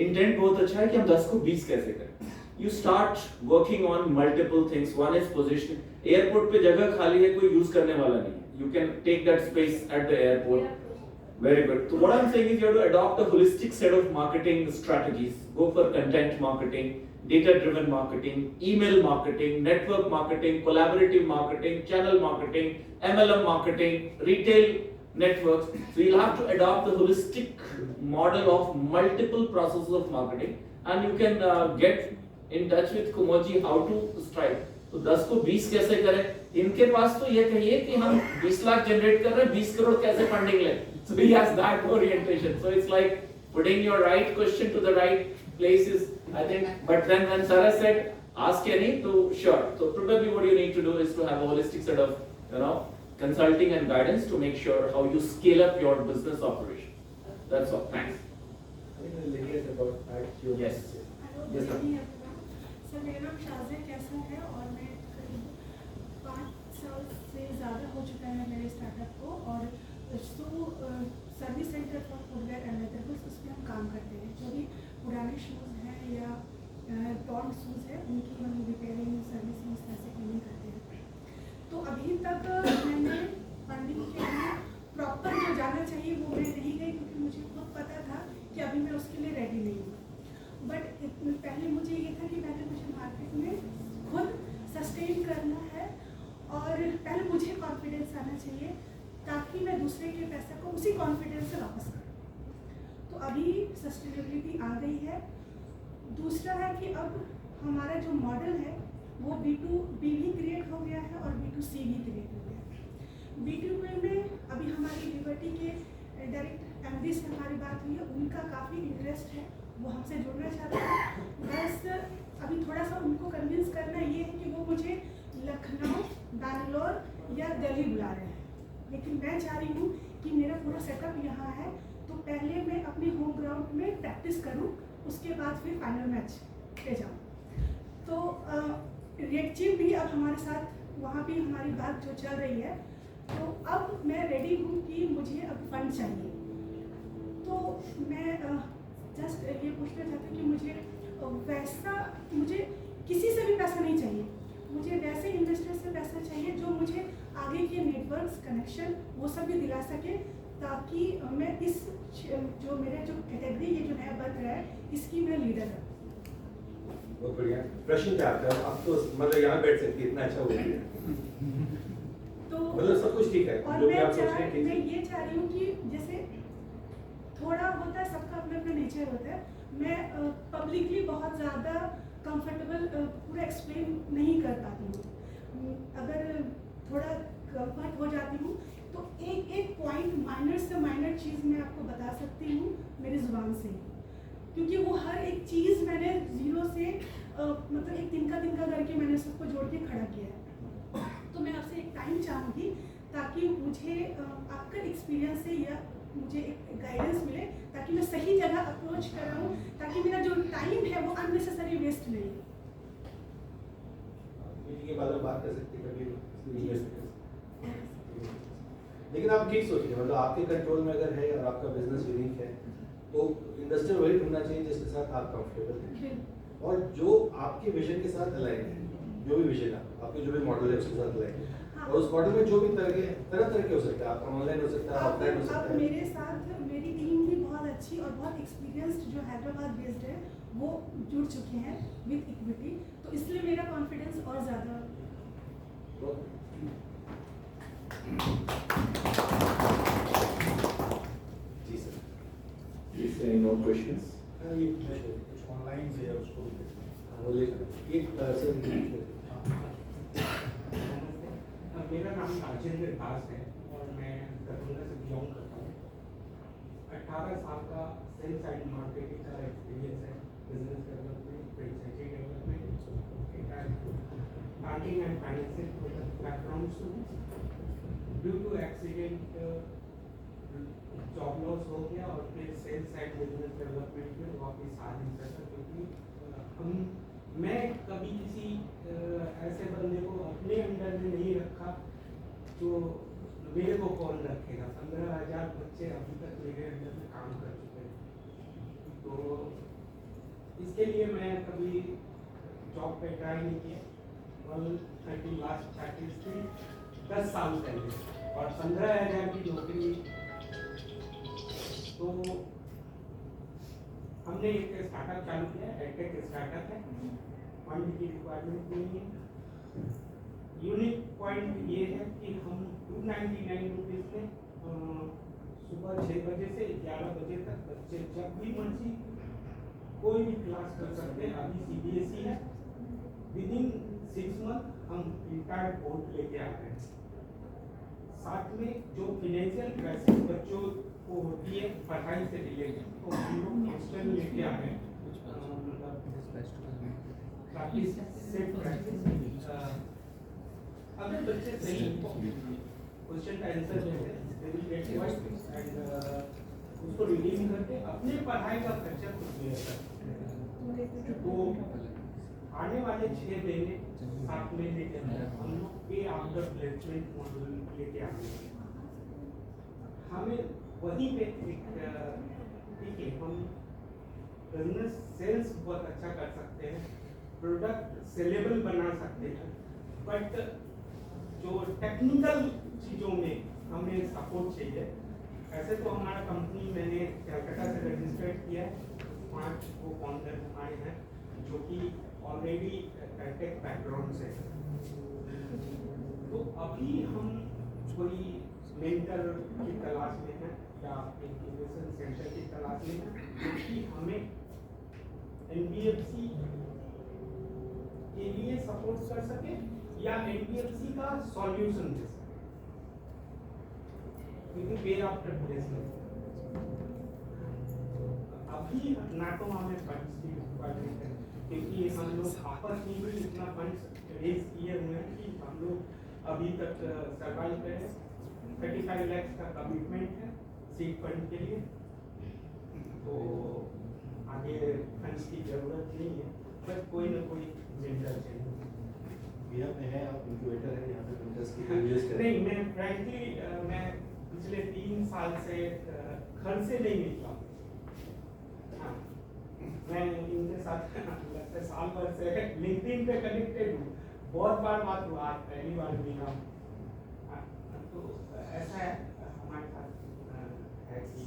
इंटेंट बहुत अच्छा है कि हम 10 को 20 कैसे करें। You start working on multiple things. One is position. Airport पे जगह खाली है, कोई यूज करने वाला नहीं है, you can take that space at the airport. Very good. So what I'm saying is you have to adopt a holistic set of marketing strategies. Go for content marketing, data-driven marketing, email marketing, network marketing, collaborative marketing, channel marketing, MLM marketing, retail networks. So you'll have to adopt the holistic model of multiple processes of marketing, and you can get in touch with Kumoji how to strive. तो 10 को 20 कैसे करें? इनके पास तो ये कहिए कि हम 20 लाख जनरेट कर रहे हैं, 20 करोड़ कैसे फंडिंग लें? So he has that orientation. So it's like putting your right question to the right places, I think. But then when Sarah said, ask any, so sure. So probably what you need to do is to have a holistic set of, consulting and guidance to make sure how you scale up your business operation. That's all. Thanks. I think the lady at about that. Yes. Yes, sir. Sir, मेरा नाम शाज़िया कैसा है और मैं करीब 5 साल से ज़्यादा हो चुका है मेरे स्टार्टअप को। और service centre for footwear and leather goods, उस पर हम काम करते हैं। जो भी पुराने शूज़ हैं या टॉर्न शूज़ है, उनकी हम रिपेयरिंग, सर्विसिंग, ऐसे क्लीनिंग करते हैं। तो अभी तक मैंने फंडिंग के लिए प्रॉपर जो जाना चाहिए वो मैं नहीं गई, क्योंकि मुझे खुद पता था कि अभी मैं उसके लिए रेडी नहीं हूँ। बट पहले मुझे ये था कि पहले मुझे मार्केट में खुद सस्टेन करना है और पहले मुझे कॉन्फिडेंस आना चाहिए, ताकि मैं दूसरे के पैसे को उसी कॉन्फिडेंस से वापस करूँ। तो अभी सस्टेनेबिलिटी आ गई है। दूसरा है कि अब हमारा जो मॉडल है वो B2B भी क्रिएट हो गया है और B2C भी क्रिएट हो गया है। B2B में अभी हमारी लिबर्टी के डायरेक्ट MD से हमारी बात हुई है, उनका काफ़ी इंटरेस्ट है, वो हमसे जुड़ना चाहते हैं। बस अभी थोड़ा सा उनको कन्विंस करना ये है कि वो मुझे लखनऊ, बैंगलोर या दिल्ली बुला रहे हैं, लेकिन मैं चाह रही हूँ कि मेरा पूरा सेटअप यहाँ है, तो पहले मैं अपने होम ग्राउंड में प्रैक्टिस करूँ, उसके बाद फिर फाइनल मैच पे जाऊँ। तो रेडचिप भी अब हमारे साथ, वहाँ भी हमारी बात जो चल रही है, तो अब मैं रेडी हूँ कि मुझे अब फंड चाहिए। तो मैं जस्ट ये पूछना चाहती हूँ कि मुझे किसी से भी पैसा नहीं चाहिए, मुझे वैसे इन्वेस्टर से पैसा चाहिए जो मुझे आगे के नेटवर्क्स, कनेक्शन वो सब भी दिला सके, ताकि मैं इस जो मेरे जो कैटेगरी ये जो नया बन रहा है, इसकी मैं लीडर हूँ। बहुत बढ़िया। प्रश्न क्या आता है? आप तो मतलब यहाँ बैठ सकती है, इतना अच्छा हो गया। तो मतलब सब कुछ ठीक है। और जो भी मैं आप सोच रहे हैं मैं ये चाह रही हूँ कि जैसे थोड़ा होता है, सबका अपना अपना नेचर होता है। मैं पब्लिकली बहुत ज़्यादा कंफर्टेबल पूरा एक्सप्लेन नहीं कर पाती हूँ। अगर थोड़ा कंफर्ट हो जाती हूँ तो एक पॉइंट, माइनर से माइनर चीज़ मैं आपको बता सकती हूँ मेरी ज़ुबान से, क्योंकि वो हर एक चीज़ मैंने ज़ीरो से मतलब एक तिनका करके मैंने सबको जोड़ के खड़ा किया है। तो मैं आपसे एक टाइम चाहूँगी ताकि मुझे आपका एक्सपीरियंस से या मुझे एक गाइडेंस मिले, ताकि मैं सही जगह अप्रोच कर रहा हूँ, ताकि मेरा जो टाइम है वो अननेसेसरी वेस्ट नहीं हो। में बात कर सकते हैं कभी इन्वेस्टर्स। लेकिन आप ठीक सोचिए, मतलब आपके कंट्रोल में अगर है और आपका बिजनेस यूनिक है तो इंडस्ट्री वही ढूंढना चाहिए जिसके साथ आप कंफर्टेबल हैं और जो आपके विजन के साथ अलाइन है, जो भी विजन है आपके, जो भी मॉडल है उसके साथ अलाइन है। और उस मॉडल में जो भी तरह के हो सकता है, आपका ऑनलाइन हो सकता है, ऑफलाइन हो सकता अब है। मेरे साथ मेरी टीम भी बहुत अच्छी और बहुत एक्सपीरियंस्ड जो हैदराबाद बेस्ड है वो जुड़ चुके हैं विद इक्विटी, तो इसलिए मेरा कॉन्फिडेंस और ज़्यादा। जी sir. Is there any more questions? ये कुछ ऑनलाइन से है उसको बोलिए सर। मेरा नाम राजेंद्र दास है और मैं दरभंगा से बिलोंग करता हूँ। 18 साल का सेल्स एंड मार्केटिंग का एक्सपीरियंस है, business development, franchise development, banking and financial background students. Due to accident job loss हो गया और फिर सेल्स एंड बिजनेस डेवलपमेंट में वापस आ नहीं सका, क्योंकि मैं कभी किसी ऐसे बंदे को अपने अंडर में नहीं रखा जो मेरे को कौन रखेगा। 15,000 बच्चे अभी तक मेरे अंडर में काम कर चुके हैं, तो इसके लिए मैं कभी जॉब पे ट्राई नहीं किया। 10 साल पहले और 15,000 की नौकरी। तो हमने एक स्टार्टअप चालू किया, एडटेक स्टार्टअप है, फंड की रिक्वायरमेंट नहीं है। यूनिक पॉइंट ये है कि हम 299 रुपीज़ में सुबह 6 बजे से 11 बजे तक बच्चे जब भी मर्जी कोई भी क्लास कर सकते हैं। अभी CBSE है, विदिन 6 मंथ हम इंटायर बोर्ड लेके आ रहे हैं। साथ में जो फाइनेंशियल क्राइसिस बच्चों को होती है पढ़ाई से रिलेटेड, तो हम लोग हॉस्टल लेके आ रहे हैं ताकि सेफ प्रैक्टिस। अगर बच्चे सही क्वेश्चन का आंसर देते हैं एंड उसको रिडीम करके अपने पढ़ाई का खर्चा खुद ले सकते हैं। तो आने वाले 6 महीने 7 महीने के अंदर हम लोग पे आफ्टर प्लेसमेंट मॉडल लेके आएंगे। हमें वहीं पे एक ठीक है, हम बिजनेस सेल्स बहुत अच्छा कर सकते हैं, प्रोडक्ट सेलेबल बना सकते हैं, बट जो टेक्निकल चीज़ों में हमें सपोर्ट चाहिए। ऐसे तो हमारा कंपनी मैंने कलकत्ता से रजिस्टर्ड किया है, 5 को फाउंडर हमारे हैं जो कि ऑलरेडी टेक बैकग्राउंड से। तो अभी हम कोई मेंटर की तलाश में हैं या इंक्यूबेशन सेंटर की तलाश में हैं जो कि हमें NBFC के लिए सपोर्ट कर सके या NBFC का सॉल्यूशन दे सके, क्योंकि पे आफ्टर प्लेसमेंट अभी ना तो हमें फंड्स की रिक्वायरमेंट है, क्योंकि हम लोग आपस में भी इतना फंड्स रेज किए हुए हैं कि हम लोग अभी तक सर्वाइव करें। 35 लाख का कमिटमेंट है सीड फंड के लिए, तो आगे फंड्स की जरूरत नहीं है, बस कोई ना कोई मेंटर चाहिए। यहाँ पे है, आप इंक्यूबेटर है यहाँ पे मेंटर्स की यूज करें। नहीं, मैं फ्रैंकली मैं पिछले 3 साल से घर से नहीं निकला। हाँ, मैं इनके साथ लगता है साल भर से लिंक्डइन पे कनेक्टेड हूँ, बहुत बार बात हुआ, आज पहली बार मिला। तो ऐसा है हमारे साथ है कि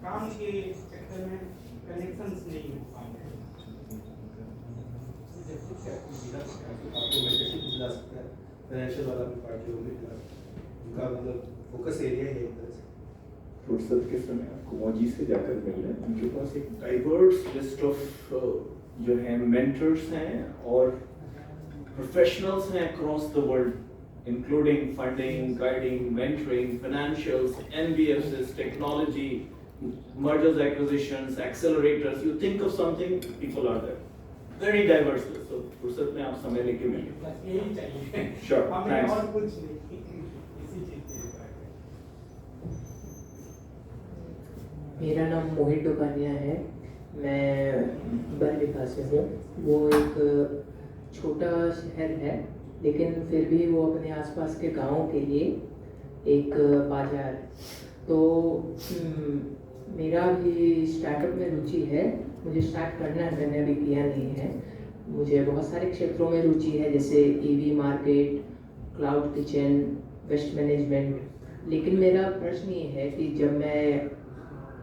काम के चक्कर में कनेक्शंस नहीं हो पाते हैं। आपको मेंटरशिप दिला सकता है, फाइनेंशियल वाला भी पार्टी होगी, उनका मतलब फोकस एरिया है एक तरह से। फुर्सत के समय आपको मौजी से जाकर मिल रहे हैं, उनके पास एक डाइवर्स लिस्ट ऑफ जो है मेंटर्स हैं और प्रोफेशनल्स हैं across the world, including funding, guiding, mentoring, financials, NBFCs, technology, mergers, acquisitions, accelerators. You think of something, people are there. Very diverse list. So, फुर्सत में आप समय लेके मिलिए. बस यही चाहिए। Sure. हमें Thanks. और कुछ नहीं, इसी चीज़ के लिए। मेरा नाम मोहित डोकानिया है, मैं बाल विकास से हूँ। वो एक छोटा शहर है, लेकिन फिर भी वो अपने आसपास के गांवों के लिए एक बाजार है। तो मेरा भी स्टार्टअप में रुचि है, मुझे स्टार्ट करना है, मैंने अभी किया नहीं है। मुझे बहुत सारे क्षेत्रों में रुचि है, जैसे EV market, cloud kitchen, waste management. लेकिन मेरा प्रश्न ये है कि जब मैं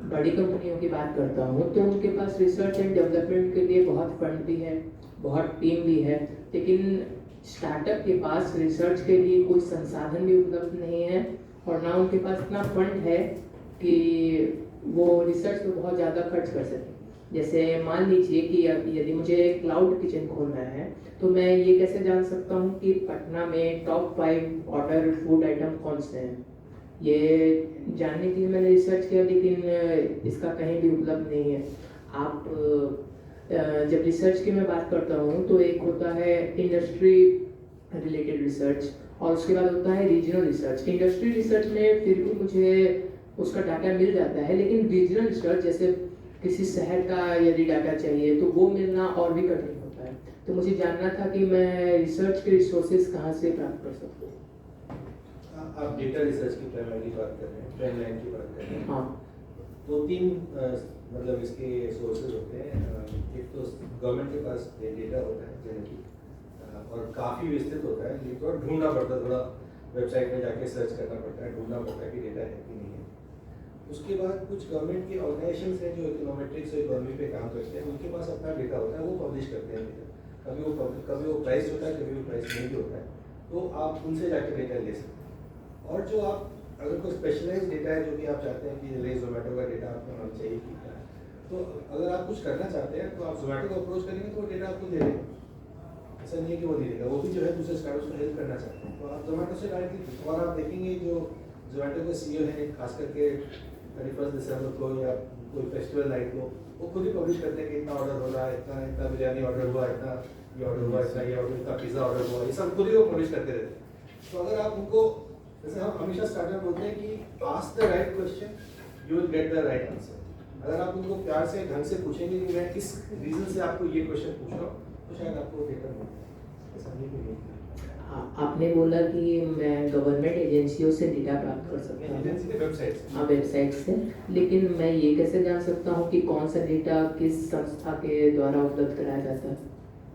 बड़ी कंपनियों की बात करता हूँ तो उनके पास रिसर्च एंड डेवलपमेंट के लिए बहुत फंड भी है, बहुत टीम भी है, लेकिन स्टार्टअप के पास रिसर्च के लिए कोई संसाधन भी उपलब्ध नहीं है और ना उनके पास इतना फंड है कि वो रिसर्च पे बहुत ज़्यादा खर्च कर सकें। जैसे मान लीजिए कि यदि मुझे क्लाउड किचन खोलना है तो मैं ये कैसे जान सकता हूँ कि पटना में टॉप 5 ऑर्डर फूड आइटम कौन से हैं? ये जानने के लिए मैंने रिसर्च किया, लेकिन इसका कहीं भी उपलब्ध नहीं है। आप जब रिसर्च की मैं बात करता हूँ तो एक होता है इंडस्ट्री रिलेटेड रिसर्च और उसके बाद होता है रीजनल रिसर्च। इंडस्ट्री रिसर्च में फिर भी मुझे उसका डाटा मिल जाता है, लेकिन रीजनल रिसर्च जैसे किसी शहर का यदि डाटा चाहिए तो वो मिलना और भी कठिन होता है। तो मुझे जानना था कि मैं रिसर्च के रिसोर्सेज कहाँ से प्राप्त कर सकता हूँ। आप डेटा रिसर्च की प्राइमरी बात कर रहे हैं, ट्रेंड लाइन की बात कर रहे हैं। हाँ, 2-3 मतलब इसके सोर्सेज होते हैं। एक तो गवर्नमेंट के पास डेटा होता है जनरली और काफ़ी विस्तृत होता है, लेकिन थोड़ा ढूंढना पड़ता है, थोड़ा वेबसाइट में जाके सर्च करना पड़ता है, ढूंढना पड़ता है कि डेटा है कि नहीं है। उसके बाद कुछ गवर्नमेंट के ऑर्गेनाइजेशंस हैं जो इकोनॉमेट्रिक्स और इकोनॉमी पे काम करते हैं, उनके पास अपना डेटा होता है, वो पब्लिश करते हैं डेटा। कभी वो प्राइस होता है, कभी वो प्राइस नहीं भी होता है, तो आप उनसे जाके डेटा ले सकते हैं। और जो आप अगर कोई स्पेशलाइज्ड डेटा है जो कि आप चाहते हैं कि जैसे जोमेटो का डेटा आपको होना चाहिए कि क्या है, तो अगर आप कुछ करना चाहते हैं तो आप जोमेटो को अप्रोच करेंगे तो वो डेटा आपको दे देगा। ऐसा नहीं है कि वो नहीं देगा, वो भी जो है दूसरे स्टार्टअप्स को हेल्प करना चाहते हैं, तो आप जोमेटो से डायरेक्टली। और आप देखेंगे जो जोमेटो के CEO हैं, खास करके 31 दिसंबर को या कोई फेस्टिवल नाइट को, वो खुद ही पब्लिश करते हैं कि इतना ऑर्डर हो रहा है, इतना बिरयानी ऑर्डर हुआ, इतना ये ऑर्डर हुआ, इतना पिज़्ज़ा ऑर्डर हुआ, ये सब खुद ही वो पब्लिश करते रहते हैं। तो अगर आप उनको, जैसे हम हमेशा स्टार्टअप बोलते हैं कि ask the right question, you will get the right answer. अगर आप उनको प्यार से ढंग से पूछेंगे कि मैं किस रीजन से आपको ये क्वेश्चन पूछ रहा हूँ, तो शायद आपको डेटा मिल जाए। ऐसा नहीं है। हाँ, आपने बोला कि मैं गवर्नमेंट एजेंसियों से डेटा प्राप्त कर सकता हूँ, एजेंसी के वेबसाइट से। हाँ, वेबसाइट से, लेकिन मैं ये कैसे जान सकता हूँ कि कौन सा डेटा किस संस्था के द्वारा उपलब्ध कराया जाता है?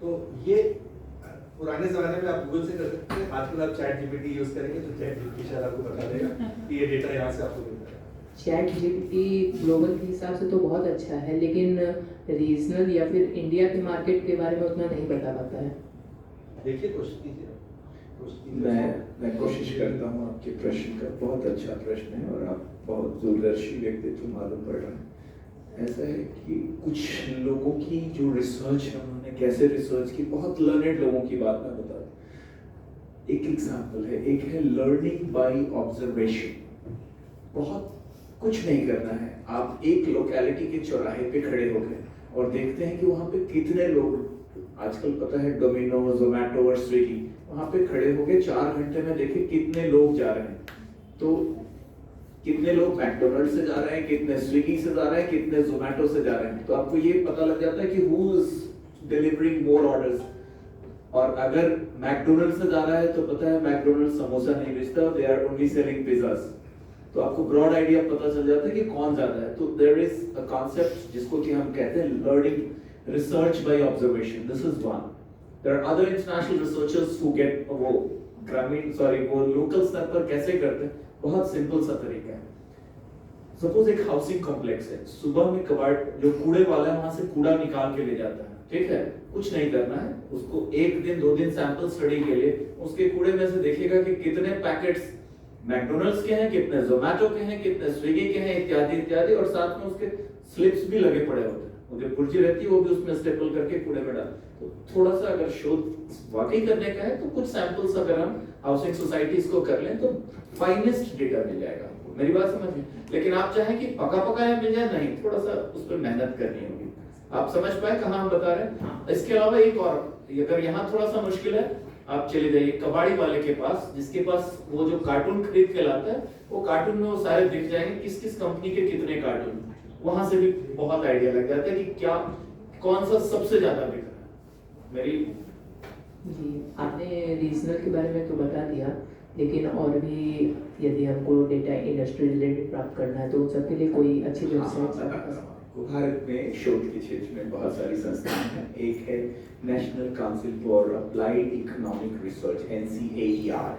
तो ये पुराने ज़माने में आप गूगल से कर सकते हैं, आजकल आप चैट GPT यूज़ करेंगे तो चैट GPT शायद आपको बता देगा कि ये डेटा यहाँ से आपको मिलता है। चैट GPT ग्लोबल के हिसाब से तो बहुत अच्छा है, लेकिन रीजनल या फिर इंडिया के मार्केट के बारे में उतना नहीं बता पाता है। देखिए, कोशिश कीजिए। मैं कोशिश करता हूँ। आपके प्रश्न का बहुत अच्छा प्रश्न है और आप बहुत दूरदर्शी व्यक्तित्व मालूम पड़ रहा है। ऐसा है कि कुछ लोगों की जो रिसर्च है, उन्होंने कैसे रिसर्च की, बहुत लर्नेड लोगों की बात मैं बता दूं। एक एग्जांपल है, एक है लर्निंग बाय ऑब्जर्वेशन। बहुत कुछ नहीं करना है, आप एक लोकेलिटी के चौराहे पे खड़े हो गए और देखते हैं कि वहाँ पे कितने लोग, आजकल पता है डोमिनो, जोमेटो और स्विगी, वहाँ पे खड़े हो गए 4 घंटे में देखे कितने लोग जा रहे हैं। तो कितने लोग मैकडोनल्ड से जा रहे हैं, कितने स्विगी से जा रहे हैं, कितने जोमेटो से जा रहे हैं, तो आपको ये पता लग जाता है कि who is delivering more orders. और अगर मैकडोनल्ड से जा रहा है तो पता है मैकडोनल्ड समोसा नहीं बेचता, they are only selling pizzas. तो आपको ब्रॉड आइडिया पता चल जाता है कि कौन ज्यादा है। तो देयर इज अ कॉन्सेप्ट जिसको कि हम कहते हैं learning research by observation. This is one. There are other international researchers who get वो लोकल स्तर पर कैसे करते हैं, बहुत सिंपल सा तरीका है। सपोज एक हाउसिंग कॉम्प्लेक्स है, सुबह में कबाड़ जो कूड़े वाला है वहां से कूड़ा निकाल के ले जाता है, ठीक है, कुछ नहीं करना है उसको, 1 दिन 2 दिन सैंपल स्टडी के लिए उसके कूड़े में से देखेगा कि कितने पैकेट्स मैकडोनल्ड्स के हैं, कितने जोमेटो के हैं, कितने स्विगी के हैं, इत्यादि इत्यादि, और साथ में उसके स्लिप्स भी लगे पड़े होते हैं, वो जो पुर्जी रहती है वो भी उसमें स्टेपल करके कूड़े में डाल। तो थोड़ा सा अगर शोध वाकई करने का है तो कुछ सैंपल्स अगर हम हाउसिंग सोसाइटीज को कर लें तो फाइनेस्ट डेटा मिल जाएगा। मेरी बात समझिए। लेकिन आप चाहें कि पका पकाया मिल जाए, नहीं, थोड़ा सा उस पर मेहनत करनी होगी। आप समझ पाए कहाँ हम बता रहे हैं? इसके अलावा एक और, अगर यहाँ थोड़ा सा मुश्किल है, आप चले जाइए कबाड़ी वाले के पास, जिसके पास वो जो कार्टून खरीद के लाता है, वो कार्टून में वो सारे दिख जाएंगे किस किस कंपनी के कितने कार्टून, वहां से भी बहुत आइडिया लग जाता है कि क्या कौन सा सबसे ज्यादा बिक रहा है। मेरी जी, आपने रीजनल के बारे में तो बता दिया, लेकिन और भी यदि हमको डेटा इंडस्ट्री रिलेटेड प्राप्त करना है तो उन सबके लिए कोई अच्छी वेबसाइट? भारत में शोध के क्षेत्र में बहुत सारी संस्थाएं हैं। एक है national council for applied economic research NCAER,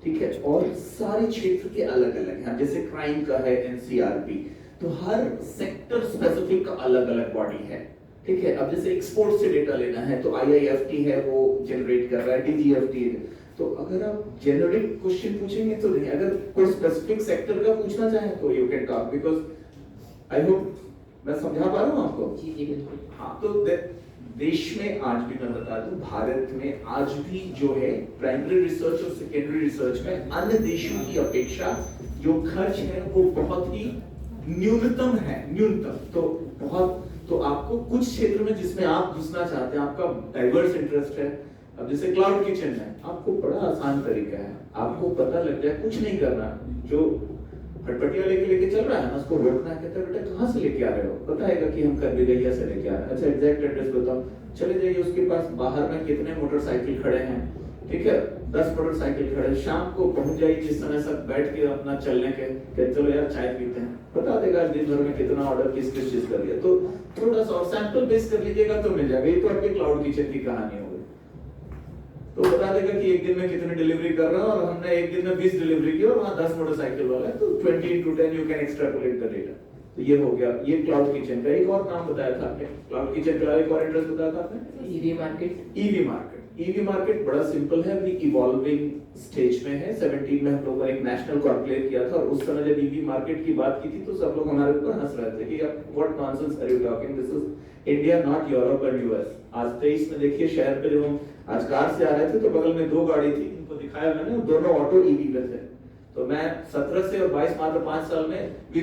ठीक है, और सारे क्षेत्र के अलग अलग हैं। जैसे क्राइम का है NCRP, तो हर सेक्टर स्पेसिफिक का अलग अलग बॉडी है, ठीक है। अब जैसे एक्सपोर्ट से डेटा लेना है तो IIFT है, वो जनरेट कर रहा है, DGFT है। तो अगर आप जेनरिक क्वेश्चन पूछेंगे तो नहीं, अगर कोई स्पेसिफिक सेक्टर का पूछना चाहें तो you can talk, because I hope मैं समझा पा रहा हूँ आपको। जी जी बिल्कुल। हाँ, तो देश में आज भी मैं बता दूं, भारत में आज भी जो है प्राइमरी रिसर्च और सेकेंडरी रिसर्च में अन्य देशों की अपेक्षा जो खर्च है वो बहुत ही न्यूनतम है, न्यूनतम। तो आपको कुछ क्षेत्र में जिसमें आप घुसना चाहते हैं, आपका डाइवर्स इंटरेस्ट है, अब जैसे क्लाउड किचन है, आपको बड़ा आसान तरीका है, आपको पता लग जाए, कुछ नहीं करना, जो फटफटिया लेके चल रहा है ना, उसको रोकना है, कहता है बेटा कहाँ से लेके आ रहे हो, पता है कि हम कर गैया से लेके आ रहे हैं, अच्छा एग्जैक्ट एड्रेस बताओ, चले जाइए उसके पास, बाहर में कितने मोटरसाइकिल खड़े हैं, ठीक है, 10 मोटरसाइकिल खड़े, शाम को पहुंच जाइए जिस समय सब बैठ के अपना चलने के चलो यार चाय पीते हैं, बता देगा दिन भर में कितना ऑर्डर किस चीज कर लिया। तो थोड़ा सा और सैंपल बेस कर लीजिएगा तो मिल जाएगा। ये तो आपके क्लाउड किचन की कहानी हो गई। तो बता देगा कि एक दिन में कितने डिलीवरी कर रहा हूं, और हमने एक दिन में 20 डिलीवरी की और वहां 10 मोटरसाइकिल वाला है, तो 20 into 10 you can extrapolate the data. तो ये हो गया, ये क्लाउड किचन का। एक और नाम बताया था आपने, क्लाउड किचन का एक और एड्रेस बताया था आपने, ईवी मार्केट। ईवी मार्केट बड़ा सिंपल है, अभी इवॉल्विंग स्टेज में है। 17 में हम लोगों ने एक नेशनल कॉन्क्लेव किया था, और उस समय जब ईवी मार्केट की बात की थी तो सब लोग हमारे ऊपर हंस रहे थे कि what nonsense are you talking, this is India not Europe and US. आज 23 में देखिए शहर पे जब हम आज कार से आ रहे थे तो बगल में 2 गाड़ी थी, इनको दिखाया मैंने, दोनों ऑटो ईवी पे थे। तो मैं 17 से और 22 मात्र 5 साल में we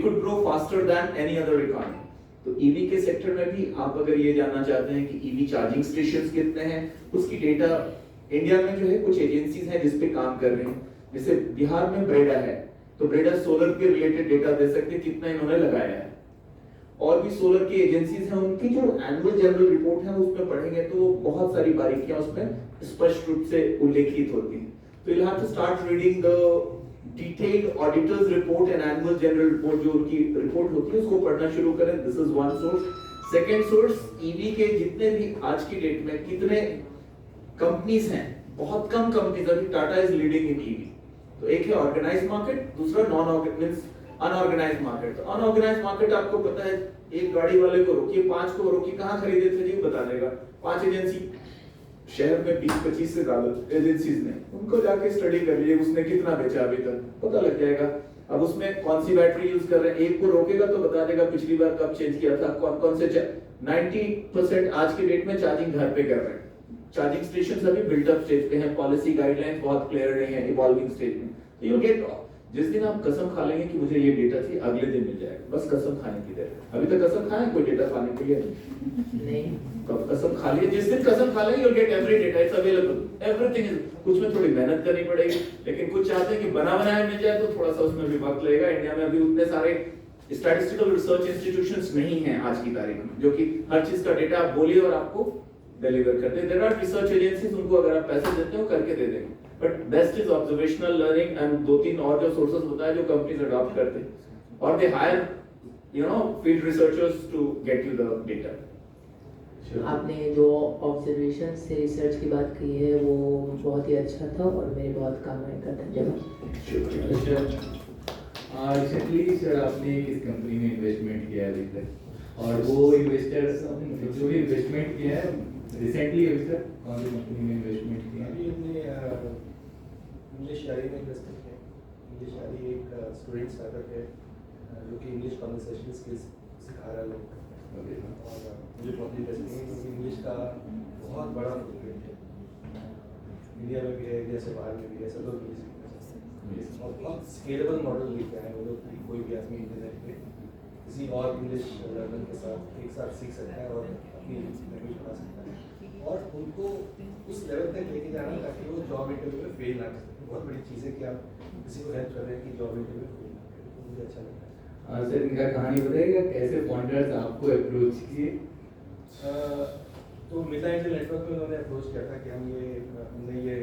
could grow faster than any other economy. तो ईवी के सेक्टर में भी आप अगर ये जानना चाहते हैं कि ईवी चार्जिंग स्टेशंस कितने हैं, उसकी डेटा इंडिया में जो है कुछ एजेंसीज हैं जिस पे काम कर रही हैं। जैसे बिहार में ब्रेडा है, तो ब्रेडा सोलर के रिलेटेड डेटा दे सकते हैं कितना इन्होंने लगाया है। और भी सोलर की एजेंसीज हैं, उनकी जो एनुअल जनरल रिपोर्ट है उसमें पढ़ेंगे तो बहुत सारी बारीकियां उसमें स्पष्ट रूप से उल्लेखित होती हैं। तो you'll have to start reading the detailed auditor's report and annual general report, जो उनकी रिपोर्ट होती है उसको पढ़ना शुरू करें। This is one source. Second source, EV के जितने भी आज की डेट में कितने कंपनीज हैं, बहुत कम कंपनीज, अभी Tata is leading in EV। तो एक है ऑर्गेनाइज्ड मार्केट, दूसरा अनऑर्गेनाइज्ड मार्केट। तो अनऑर्गेनाइज्ड मार्केट आपको पता है, एक गाड़ी वाले को रोकिए, 5 को रोकिए, कहाँ खरीदे थे जी बता देगा। 5 एजेंसी शहर में 20-25 से ज्यादा एजेंसीज ने, उनको जाके स्टडी कर लीजिए उसने कितना बेचा अभी तक, पता लग जाएगा। अब उसमें कौन सी बैटरी यूज कर रहे हैं, एक को रोकेगा तो बता देगा पिछली बार कब चेंज किया था, कौन कौन से 90% आज की डेट में चार्जिंग घर पे कर रहे हैं। चार्जिंग स्टेशन अभी बिल्डअप स्टेज पे हैं, पॉलिसी गाइडलाइंस बहुत क्लियर नहीं है, इवॉल्विंग स्टेज में। तो यू गेट, जिस दिन आप कसम खा लेंगे कि मुझे ये डेटा थी, अगले दिन मिल जाएगा, बस कसम खाने की देर। अभी तक कसम खाए कोई डेटा पाने के लिए नहीं, कसम खा लिए, जिस दिन कसम खा लेंगे you'll get every data, it's available, everything is। कुछ में थोड़ी मेहनत करनी पड़ेगी, लेकिन कुछ चाहते हैं कि बना बनाया मिल जाए, तो थोड़ा सा उसमें भी वक्त लगेगा। इंडिया में अभी उतने सारे स्टैटिस्टिकल रिसर्च इंस्टीट्यूशंस नहीं हैं आज की तारीख में, जो कि हर चीज का डेटा आप बोलिए और आपको डिलीवर करते हैं। देयर आर रिसर्च एजेंसीज, उनको अगर आप पैसे देते हो करके दे देंगे, but best is observational learning and 2-3 और जो सोर्सेज होता है जो कंपनीज अडॉप्ट करते हैं, और they hire field researchers to get you the data. आपने जो ऑब्जर्वेशन से रिसर्च की बात की है वो बहुत ही अच्छा था और मेरे बहुत काम आएगा। धन्यवाद। रिसेंटली सर आपने किस कंपनी में इन्वेस्टमेंट किया है अभी तक, और वो इन्वेस्टर जो भी इन्वेस्टमेंट किया है रिसेंटली अभी तक कौन सी कंपनी में इन्वेस्टमेंट किया है? अभी हमने इंग्लिश शायरी में इन्वेस्ट किया है। इंग्लिश शायरी एक स्टूडेंट स्टार्टअप है जो कि इंग्लिश कन्वर्सेशन स्किल्स सिखा रहा है लोग। और मुझे बहुत इंटरेस्टिंग है क्योंकि इंग्लिश का बहुत बड़ा फुटप्रिंट है, इंडिया में भी है, इंडिया से बाहर में भी है, सब लोग इंग्लिश सीखना चाहते हैं। और बहुत स्केलेबल मॉडल लेके आए वो लोग कि कोई भी आदमी इंटरनेट पे किसी और इंग्लिश लर्नर के साथ एक साथ सीख सकता है और अपनी लैंग्वेज बढ़ा सकता है, और उनको उस लेवल तक लेके जाना ताकि वो जॉब इंटरव्यू में फेल ना कर सके। बहुत बड़ी चीज़ है कि आप किसी को हेल्प कर रहे हैं कि जॉब इंटरव्यू में फेल ना करे, तो मुझे अच्छा लगता है। सर इनका कहानी बताइएगा, कैसे फाउंडर्स आपको अप्रोच किए? तो मिला एंजल नेटवर्क में उन्होंने अप्रोच किया था कि हमने ये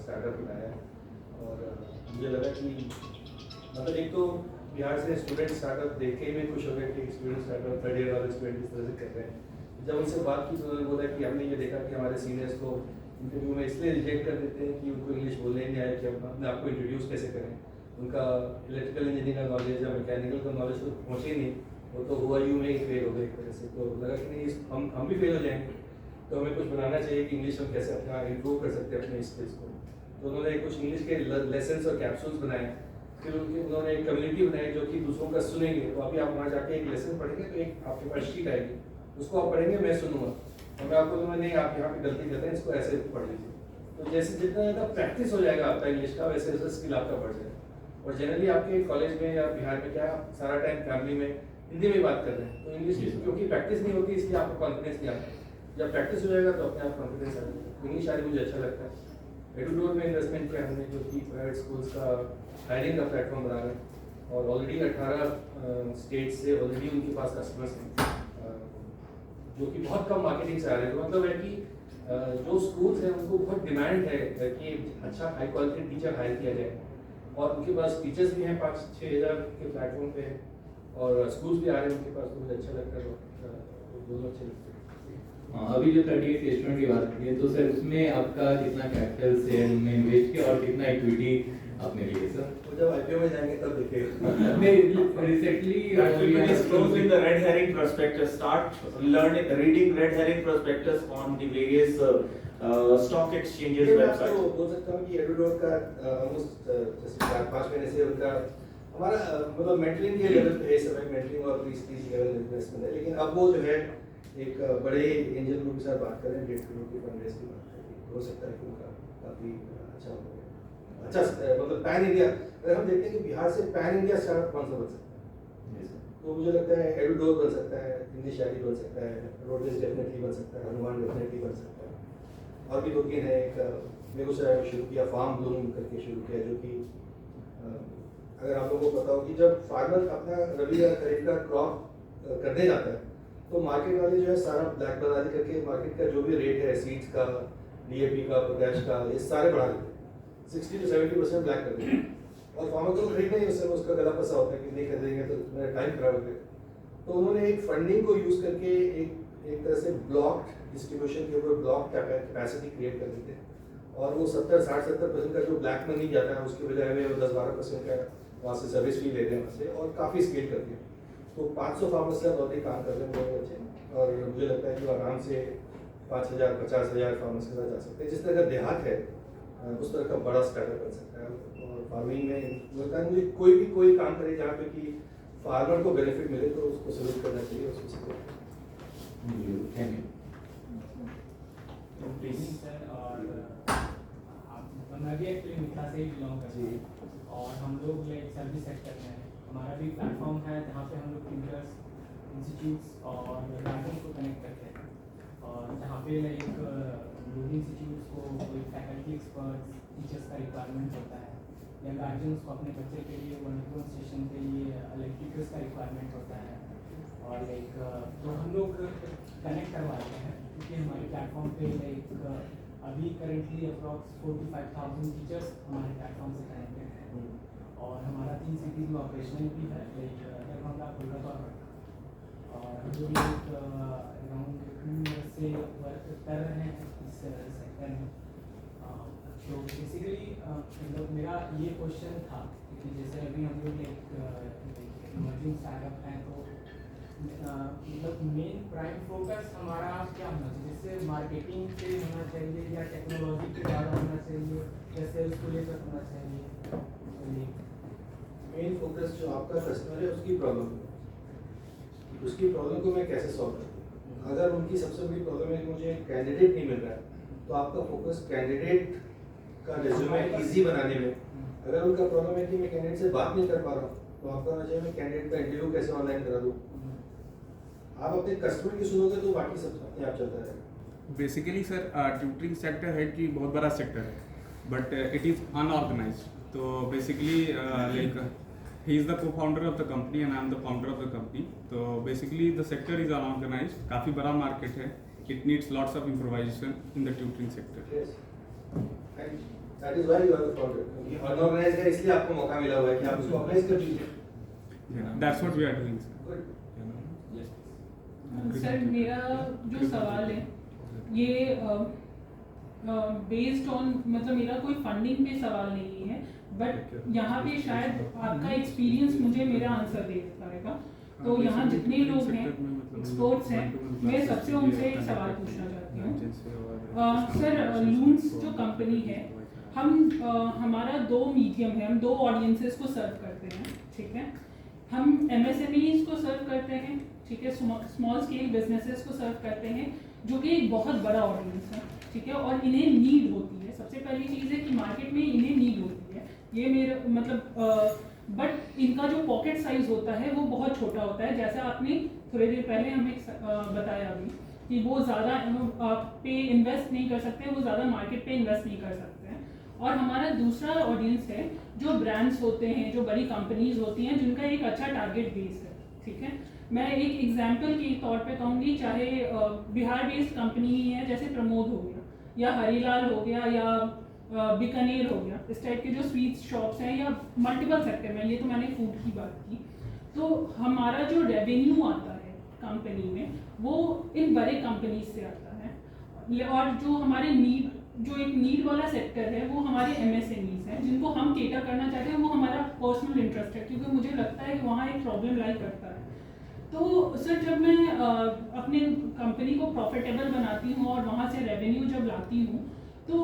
स्टार्टअप बनाया है और मुझे लगा कि मतलब एक तो बिहार से स्टूडेंट स्टार्टअप देख के ही खुश हो गए कि स्टूडेंट स्टार्टअप थर्ड ईयर वाले स्टूडेंट इस तरह से कर रहे हैं। जब उनसे बात की तो उन्होंने बोला कि हमने ये देखा कि हमारे सीनियर्स को इंटरव्यू में इसलिए रिजेक्ट कर देते हैं कि उनको इंग्लिश बोलने नहीं आया कि अपने आपको इंट्रोड्यूस कैसे करें, उनका इलेक्ट्रिकल इंजीनियरिंग का नॉलेज या मैकेनिकल का नॉलेज तो पहुँचे ही नहीं, वो तो हुआ यू में ही फेल हो गए एक तरह से। तो लगा कि नहीं हम भी फेल हो जाएंगे, तो हमें कुछ बनाना चाहिए कि इंग्लिश में कैसे अपना इम्प्रूव कर सकते हैं अपने स्किल्स को। तो उन्होंने कुछ इंग्लिश के लेसन्स और कैप्सूल्स बनाए, फिर उन्होंने एक कम्युनिटी बनाई जो कि दूसरों का सुनेंगे। तो अभी आप वहाँ जाके एक लेसन पढ़ेंगे तो एक आपके पास शीट आएगी, उसको आप पढ़ेंगे, मैं सुनूंगा और मैं आपको नहीं आप यहाँ पे गलती करते हैं, इसको ऐसे पढ़ लीजिए। तो जैसे जितना ज़्यादा प्रैक्टिस हो जाएगा आपका इंग्लिश का, वैसे वैसे स्किल आपका बढ़ जाएगा। और जनरली आपके कॉलेज में या बिहार में क्या आप सारा टाइम फैमिली में हिंदी में बात कर रहे हैं, तो इंग्लिश क्योंकि प्रैक्टिस नहीं होती इसलिए आपको कॉन्फिडेंस नहीं आता। जब प्रैक्टिस हो जाएगा तो अपने आप कॉन्फिडेंस आ जाएगा। इंग्लिश आज मुझे अच्छा लगता है। एडुडोर में इन्वेस्टमेंट किया हमने, जो कि प्राइवेट स्कूल्स का हायरिंग का प्लेटफॉर्म बना रहे हैं और ऑलरेडी 18 स्टेट से ऑलरेडी उनके पास कस्टमर्स हैं, जो कि बहुत कम मार्केटिंग से आ रहे हैं। तो मतलब है कि जो स्कूल्स हैं उनको बहुत डिमांड है कि अच्छा हाई क्वालिटी टीचर हायर किया जाए और उनके पास टीचर्स भी हैं 5-6 हज़ार के प्लेटफॉर्म पे और स्कूल्स भी आ रहे हैं उनके पास। तो मुझे अच्छा लगता है, दोनों अच्छे लगते हैं। अभी जो 38 रेस्टोरेंट की बात की है तो सर उसमें आपका कितना कैपिटल से उनमें इन्वेस्ट किया और कितना इक्विटी आपने लिए सर? तो जब आईपीओ में जाएंगे तब देखेगा। Recently that will be disclosed in the red herring prospectus. Start learning, reading red herring prospectus on the various stock exchanges websites. मैं बोल सकता हूँ कि एडुडोर का ऑलमोस्ट जैसे 4-5 महीने से उनका हमारा मतलब मेंटरिंग के लेवल पे है इस समय, मेंटरिंग और प्रीस्टीज लेवल इन्वेस्टमेंट है। लेकिन अब वो जो है एक बड़े एंजल ग्रुप के साथ बात करें, 1.5 करोड़ की फंड रेज की बात करें, हो सकता है कि उनका काफ़ी अच्छा मतलब पैन इंडिया, अगर हम देखते हैं कि बिहार से पैन इंडिया स्टार्टअप कौन सा बन सकता है, तो मुझे लगता है एडुडोर बन सकता है, हिंदी शायरी बन सकता है, रोडवेज डेफिनेटली बन सकता है, हनुमान डेफिनेटली बन सकता है। और भी 2-3 है, एक बेगूसराय में शुरू किया फार्म ब्लूम करके शुरू किया, जो कि अगर आप लोगों को पता हो कि जब फार्मर अपना रबी या खरीफ का क्रॉप करने जाता है तो मार्केट वाले जो है सारा ब्लैक बाजारी करके मार्केट का जो भी रेट है सीड्स का, डीएपी का, पोटैश का, ये सारे बढ़ा देते हैं, 60 to 70% ब्लैक कर देते हैं और फार्मर को खरीदना ही उसका गला फंसा होता है कि नहीं खरीदेंगे तो मेरा टाइम खराब हो गया। तो उन्होंने एक फंडिंग को यूज़ करके एक तरह से ब्लॉक डिस्ट्रीब्यूशन के ऊपर ब्लॉक कैपेसिटी क्रिएट कर देते हैं और वो 70-60-70% का जो ब्लैक मनी जाता है उसके बजाय में 10-12% का वहाँ से सर्विस फी ले रहे हैं वहाँ से और काफ़ी स्केल करते हैं। तो 500 फार्मर्स के साथ ऑलरेडी काम कर रहे हैं बहुत अच्छे और मुझे लगता है कि आराम से 5,000-50,000 फार्मर्स के साथ जा सकते हैं। जिस तरह का देहात है उस तरह का बड़ा स्टार्टअप बन सकता है और फार्मिंग में लगता है मुझे कोई काम करे जहाँ पे कि फार्मर को बेनिफिट मिले तो उसको सलूट करना चाहिए, उसको सपोर्ट। Thank you sir. और मैं भी एक्चुअली मिथिला से ही बिलोंग करती हूँ और हम लोग लाइक सर्विस सेक्टर में हैं। हमारा भी प्लेटफॉर्म है जहाँ पे हम लोग टीचर्स, इंस्टीट्यूट्स और गार्जियंस को कनेक्ट करते हैं और जहाँ पे लाइक लोग इंस्टीट्यूट्स को कोई फैकल्टी एक्सपर्ट्स टीचर्स का रिक्वायरमेंट होता है या गार्जियंस को अपने बच्चे के लिए 1-to-1 सेशन के लिए लाइक टीचर्स का रिक्वायरमेंट होता है और लाइक तो हम लोग कनेक्ट करवाते हैं क्योंकि हमारे प्लेटफॉर्म पे लाइक अभी करेंटली अप्रॉक्स 4,000 to 5,000 टीचर्स हमारे प्लेटफॉर्म से कनेक्टेड हैं और हमारा 3 सिटीज़ में ऑपरेशनल भी है लाइक दरभंगा, कोलकाता और हम लोग अराउंड 2 ईयर से वर्क कर रहे हैं इस सेक्टर में। तो बेसिकली मतलब मेरा ये क्वेश्चन था कि जैसे अभी हम लोग एक इमर्जिंग स्टार्टअप हैं तो मतलब मेन प्राइम फोकस हमारा क्या होना चाहिए, जैसे मार्केटिंग पे होना चाहिए या टेक्नोलॉजी पे ज़्यादा होना चाहिए या सेल्स को लेकर होना चाहिए? मेन फोकस जो आपका कस्टमर है उसकी प्रॉब्लम को मैं कैसे सॉल्व करूँ। अगर उनकी सबसे बड़ी प्रॉब्लम है कि मुझे कैंडिडेट नहीं मिल रहा है तो आपका फोकस कैंडिडेट का रिज्यूमे इजी बनाने में। अगर उनका प्रॉब्लम है कि मैं कैंडिडेट से बात नहीं कर पा रहा हूँ तो आपका होना चाहिए मैं कैंडिडेट का इंटरव्यू कैसे ऑनलाइन करा दूँ। आप अपने कस्टमर की सुनोगे तो बाकी सब अपने आप चलता रहेगा। बेसिकली सर ट्यूटरिंग सेक्टर है कि बहुत बड़ा सेक्टर है बट इट इज़ अनऑर्गेनाइज्ड। तो basically like he is the co-founder of the company and I am the founder of the company. तो basically the sector is unorganized, काफ़ी बड़ा market है, it needs lots of improvisation in the tutoring sector. Yes. And that is why you are the founder. क्योंकि unorganized है इसलिए आपको मौका मिला हुआ है कि आप उसको organize कर दीजिए. Yeah, that's what we are doing, sir. Good. Sir मेरा जो सवाल है ये बेस्ड ऑन मतलब मेरा कोई फंडिंग पे सवाल नहीं है, बट यहाँ पे शायद आपका एक्सपीरियंस मुझे मेरा आंसर दे पाएगा। तो यहाँ जितने लोग हैं एक्सपर्ट्स हैं, मैं सबसे उनसे एक सवाल पूछना चाहती हूँ। सर लूम्स जो कंपनी है, हम हमारा 2 मीडियम है, हम 2 ऑडियंसेस को सर्व करते हैं, ठीक है। हम MSMEs को सर्व करते हैं, ठीक है, स्मॉल स्केल बिजनेसेस को सर्व करते हैं, जो कि एक बहुत बड़ा ऑडियंस है, ठीक है, और इन्हें नीड होती है। सबसे पहली चीज़ है कि मार्केट में इन्हें नीड होती है, ये मेरा मतलब बट इनका जो पॉकेट साइज होता है वो बहुत छोटा होता है। जैसा आपने थोड़ी देर पहले हमें बताया अभी कि वो ज़्यादा पे इन्वेस्ट नहीं कर सकते, वो ज़्यादा मार्केट पे इन्वेस्ट नहीं कर सकते हैं। और हमारा दूसरा ऑडियंस है जो ब्रांड्स होते हैं, जो बड़ी कंपनीज होती हैं, जिनका एक अच्छा टारगेट बेस है, ठीक है। मैं एक एग्जांपल के तौर पे कहूँगी, चाहे बिहार बेस्ड कंपनी ही है, जैसे प्रमोद हो गया या हरीलाल हो गया या बीकानेर हो गया, इस टाइप के जो स्वीट शॉप्स हैं, या मल्टीपल सेक्टर में, ये तो मैंने फूड की बात की। तो हमारा जो रेवेन्यू आता है कंपनी में वो इन बड़े कंपनीज से आता है, और जो हमारे जो एक नीड वाला सेक्टर है वो हमारे MSMEs हैं, जिनको हम केटर करना चाहते हैं। वो हमारा पर्सनल इंटरेस्ट है, क्योंकि मुझे लगता है कि वहाँ एक प्रॉब्लम लाई करता है। तो सर जब मैं अपने कंपनी को प्रॉफिटेबल बनाती हूँ और वहाँ से रेवेन्यू जब लाती हूँ, तो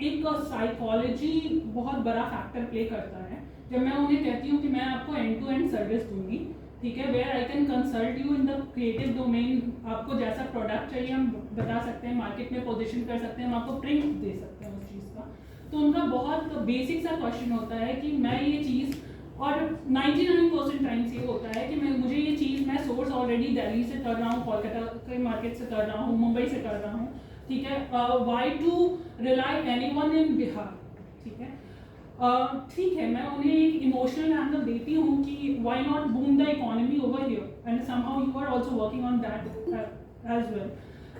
एक साइकोलॉजी बहुत बड़ा फैक्टर प्ले करता है। जब मैं उन्हें कहती हूँ कि मैं आपको एंड टू एंड सर्विस दूंगी, ठीक है, where I can consult you in the creative domain, आपको जैसा प्रोडक्ट चाहिए हम बता सकते हैं, मार्केट में पोजीशन कर सकते हैं, हम आपको प्रिंट दे सकते हैं उस चीज़ का। तो उनका बहुत बेसिक सा क्वेश्चन होता है कि मैं ये चीज़, और 99% टाइम्स ये होता है कि मुझे ये चीज़ मैं सोर्स ऑलरेडी दिल्ली से कर रहा हूँ, कोलकाता के मार्केट से कर रहा हूँ, मुंबई से कर रहा हूँ, ठीक है, why to rely anyone in Bihar, ठीक है। ठीक है, मैं उन्हें एक इमोशनल एंगल देती हूँ कि why not boom the economy over here and somehow you are also working on that as well.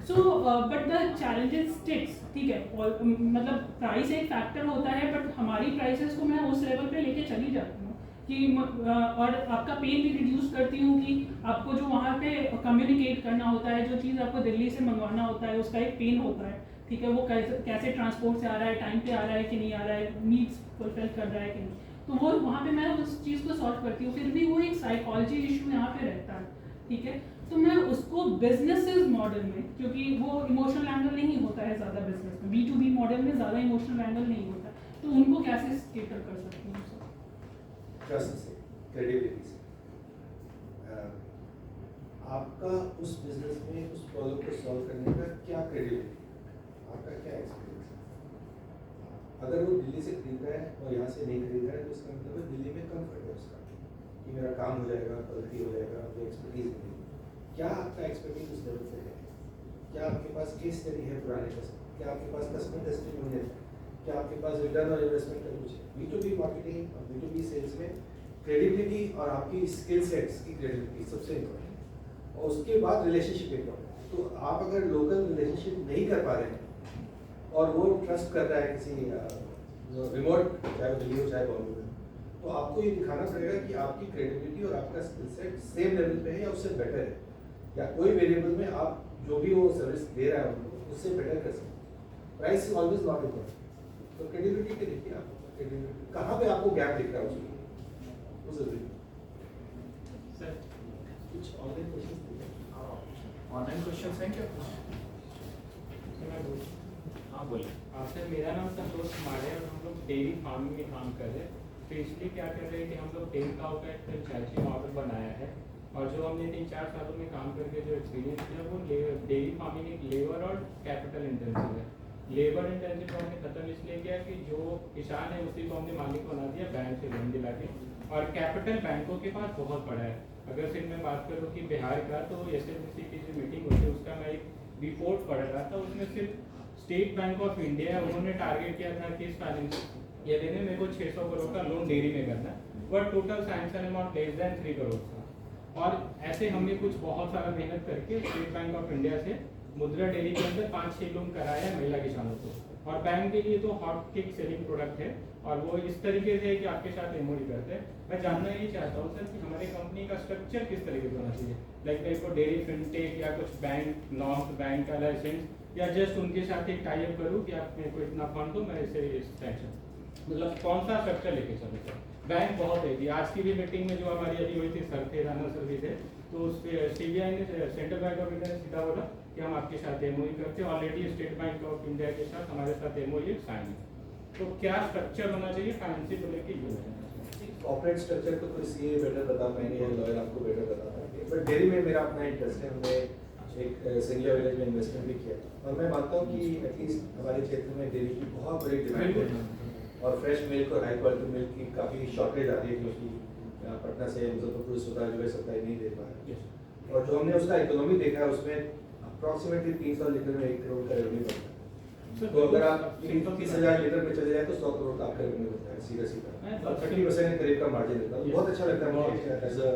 So but the challenges sticks, ठीक है, मतलब प्राइस एक फैक्टर होता है, बट हमारी प्राइसेस को मैं उस लेवल पे लेके चली जाती हूँ कि और आपका पेन भी रिड्यूस करती हूँ कि आपको जो वहाँ पे कम्युनिकेट करना होता है, जो चीज़ आपको दिल्ली से मंगवाना होता है, उसका एक पेन होता है, ठीक है, वो कैसे ट्रांसपोर्ट से आ रहा है, टाइम पे आ रहा है कि नहीं आ रहा है, नीड्स फुलफिल कर रहा है कि नहीं, तो वो वहाँ पे मैं उस चीज़ को सॉल्व करती हूँ। फिर भी वो एक साइकोलॉजी इशू यहाँ पे रहता है, ठीक है, तो मैं उसको बिजनेसेस मॉडल में, क्योंकि वो इमोशनल एंगल नहीं होता है ज़्यादा बिजनेस में, B2B मॉडल में ज़्यादा इमोशनल एंगल नहीं होता, तो उनको कैसे केटर कर सकती हूँ? ट्रस्ट से, क्रेडिबिलिटी से, आपका उस बिजनेस में उस प्रॉब्लम को सॉल्व करने का क्या क्रेडिबिलिटी, आपका क्या एक्सपीरियंस है? अगर वो दिल्ली से खरीद रहा है और यहाँ से नहीं खरीद रहा है, तो इसका मतलब है दिल्ली में कंफर्ट है उसका कि मेरा काम हो जाएगा, क्वालिटी हो जाएगा, तो एक्सपर्टीज मिलेगी। क्या आपका एक्सपर्टीज उस लेवल पे है? क्या आपके पास केस स्टडी है पुराने कस्टमर? क्या आपके पास कस्टमर टेस्टिमोनियल है? क्या आपके पास रिटर्न और इन्वेस्टमेंट का कुछ है? B2B मार्केटिंग और B2B सेल्स में क्रेडिबिलिटी और आपकी स्किल सेट्स की क्रेडिबिलिटी सबसे इम्पोर्टेंट है, और उसके बाद रिलेशनशिप इम्पोर्टेंट है। तो आप अगर लोकल रिलेशनशिप नहीं कर पा रहे हैं और वो ट्रस्ट कर रहा है किसी रिमोट, चाहे वो दिल्ली हो चाहे बॉम्बे हो, तो आपको ये दिखाना पड़ेगा कि आपकी क्रेडिबिलिटी और आपका स्किल सेट सेम लेवल पे है या उससे बेटर है, या कोई वेरिएबल में आप जो भी वो सर्विस दे रहा है उनको उससे बेटर कर सकते हैं। Price is always not important. तो क्रेडिबिलिटी के देखिए आप क्रेडिबिलिटी कहाँ पे आपको गैप दिख रहा है उसमें, वो जरूरी है। सर कुछ ऑनलाइन क्वेश्चन, ऑनलाइन क्वेश्चन हैं क्या कुछ? हाँ बोलिए। सर मेरा नाम संतोष कुमार है और हम लोग डेयरी फार्मिंग में काम कर रहे हैं। तो इसलिए क्या कर रहे हैं कि हम लोग 10 काउ का एक फ्रेंचाइजी मॉडल बनाया है, और जो हमने 3-4 सालों में काम करके जो एक्सपीरियंस किया वो डेयरी फार्मिंग एक लेबर और कैपिटल इंटेंसिव है। लेबर इंटेंसिव को हमने खत्म इसलिए किया कि जो किसान है उसी को हमने मालिक बना दिया बैंक से लोन दिला के, और कैपिटल बैंकों के पास बहुत बड़ा है। अगर फिर मैं बात करूँ कि बिहार का, तो SFDC की जो मीटिंग होती है उसका मैं एक रिपोर्ट पढ़ रहा था, उसमें सिर्फ स्टेट बैंक ऑफ इंडिया उन्होंने टारगेट किया था कि इस फाइनेंस ये देने मेरे को 600 करोड़ का लोन डेयरी में करना है, but total sanction amount less than 3 crore था। और ऐसे हमने कुछ बहुत सारा मेहनत करके स्टेट बैंक ऑफ इंडिया से मुद्रा डेयरी के अंदर 5-6 लोन कराया है महिला किसानों को, और बैंक के लिए तो हॉट केक सेलिंग प्रोडक्ट है, और वो इस तरीके से कि आपके साथ एमओयू करते हैं। मैं जानना ये चाहता हूँ सर कि हमारी कंपनी का स्ट्रक्चर किस तरीके से होना चाहिए, लाइक कहीं को डेयरी फिनटेक या कुछ बैंक नॉर्म्स बैंक का लाइसेंस, या जस्ट उनके साथ एक टाई अप करूँ कि आप मेरे को इतना फंड दो मैं इसे सैंक्शन, मतलब कौन सा स्ट्रक्चर लेके चले सर? बैंक बहुत है जी, आज की भी मीटिंग में जो हमारी अभी हुई थी सर थे, राना सर भी थे, तो उस पर CBI ने सेंट्रल बैंक ऑफ इंडिया ने सीधा बोला कि हम आपके साथ एमओयू करते हैं, already state bank of India के साथ हमारे साथ एमओयू साइन है, तो क्या स्ट्रक्चर होना चाहिए फाइनेंशियल को लेके ये कॉर्पोरेट स्ट्रक्चर को कोई सीए बेटर बता पाएंगे या लॉयर आपको बेटर बता पाएंगे, बट डेयरी में मेरा अपना इंटरेस्ट है, हमने एक सिंगला विलेज में इन्वेस्टमेंट भी किया, और मैं मानता हूँ कि एटलीस्ट हमारे क्षेत्र में डेयरी की बहुत बड़ी डिमांड है, और फ्रेश मिल्क और हाई क्वालिटी मिल्क की काफ़ी शॉर्टेज आ रही है, क्योंकि पटना से मुजफ्फरपुर सुधा जो है सप्लाई नहीं दे पा रहा है, और जो हमने उसका इकोनॉमी देखा है उसमें अप्रॉक्सीमेटली 300 लीटर में 1 करोड़ का रेवेन्यू बनता है। तो अगर आप 30,000 लीटर में चले जाए तो 100 करोड़ का आपका रेवेन्यू बनता है सीधा सीधा, 30% के करीब का मार्जिन रहता है, बहुत अच्छा लगता है मुझे एज अ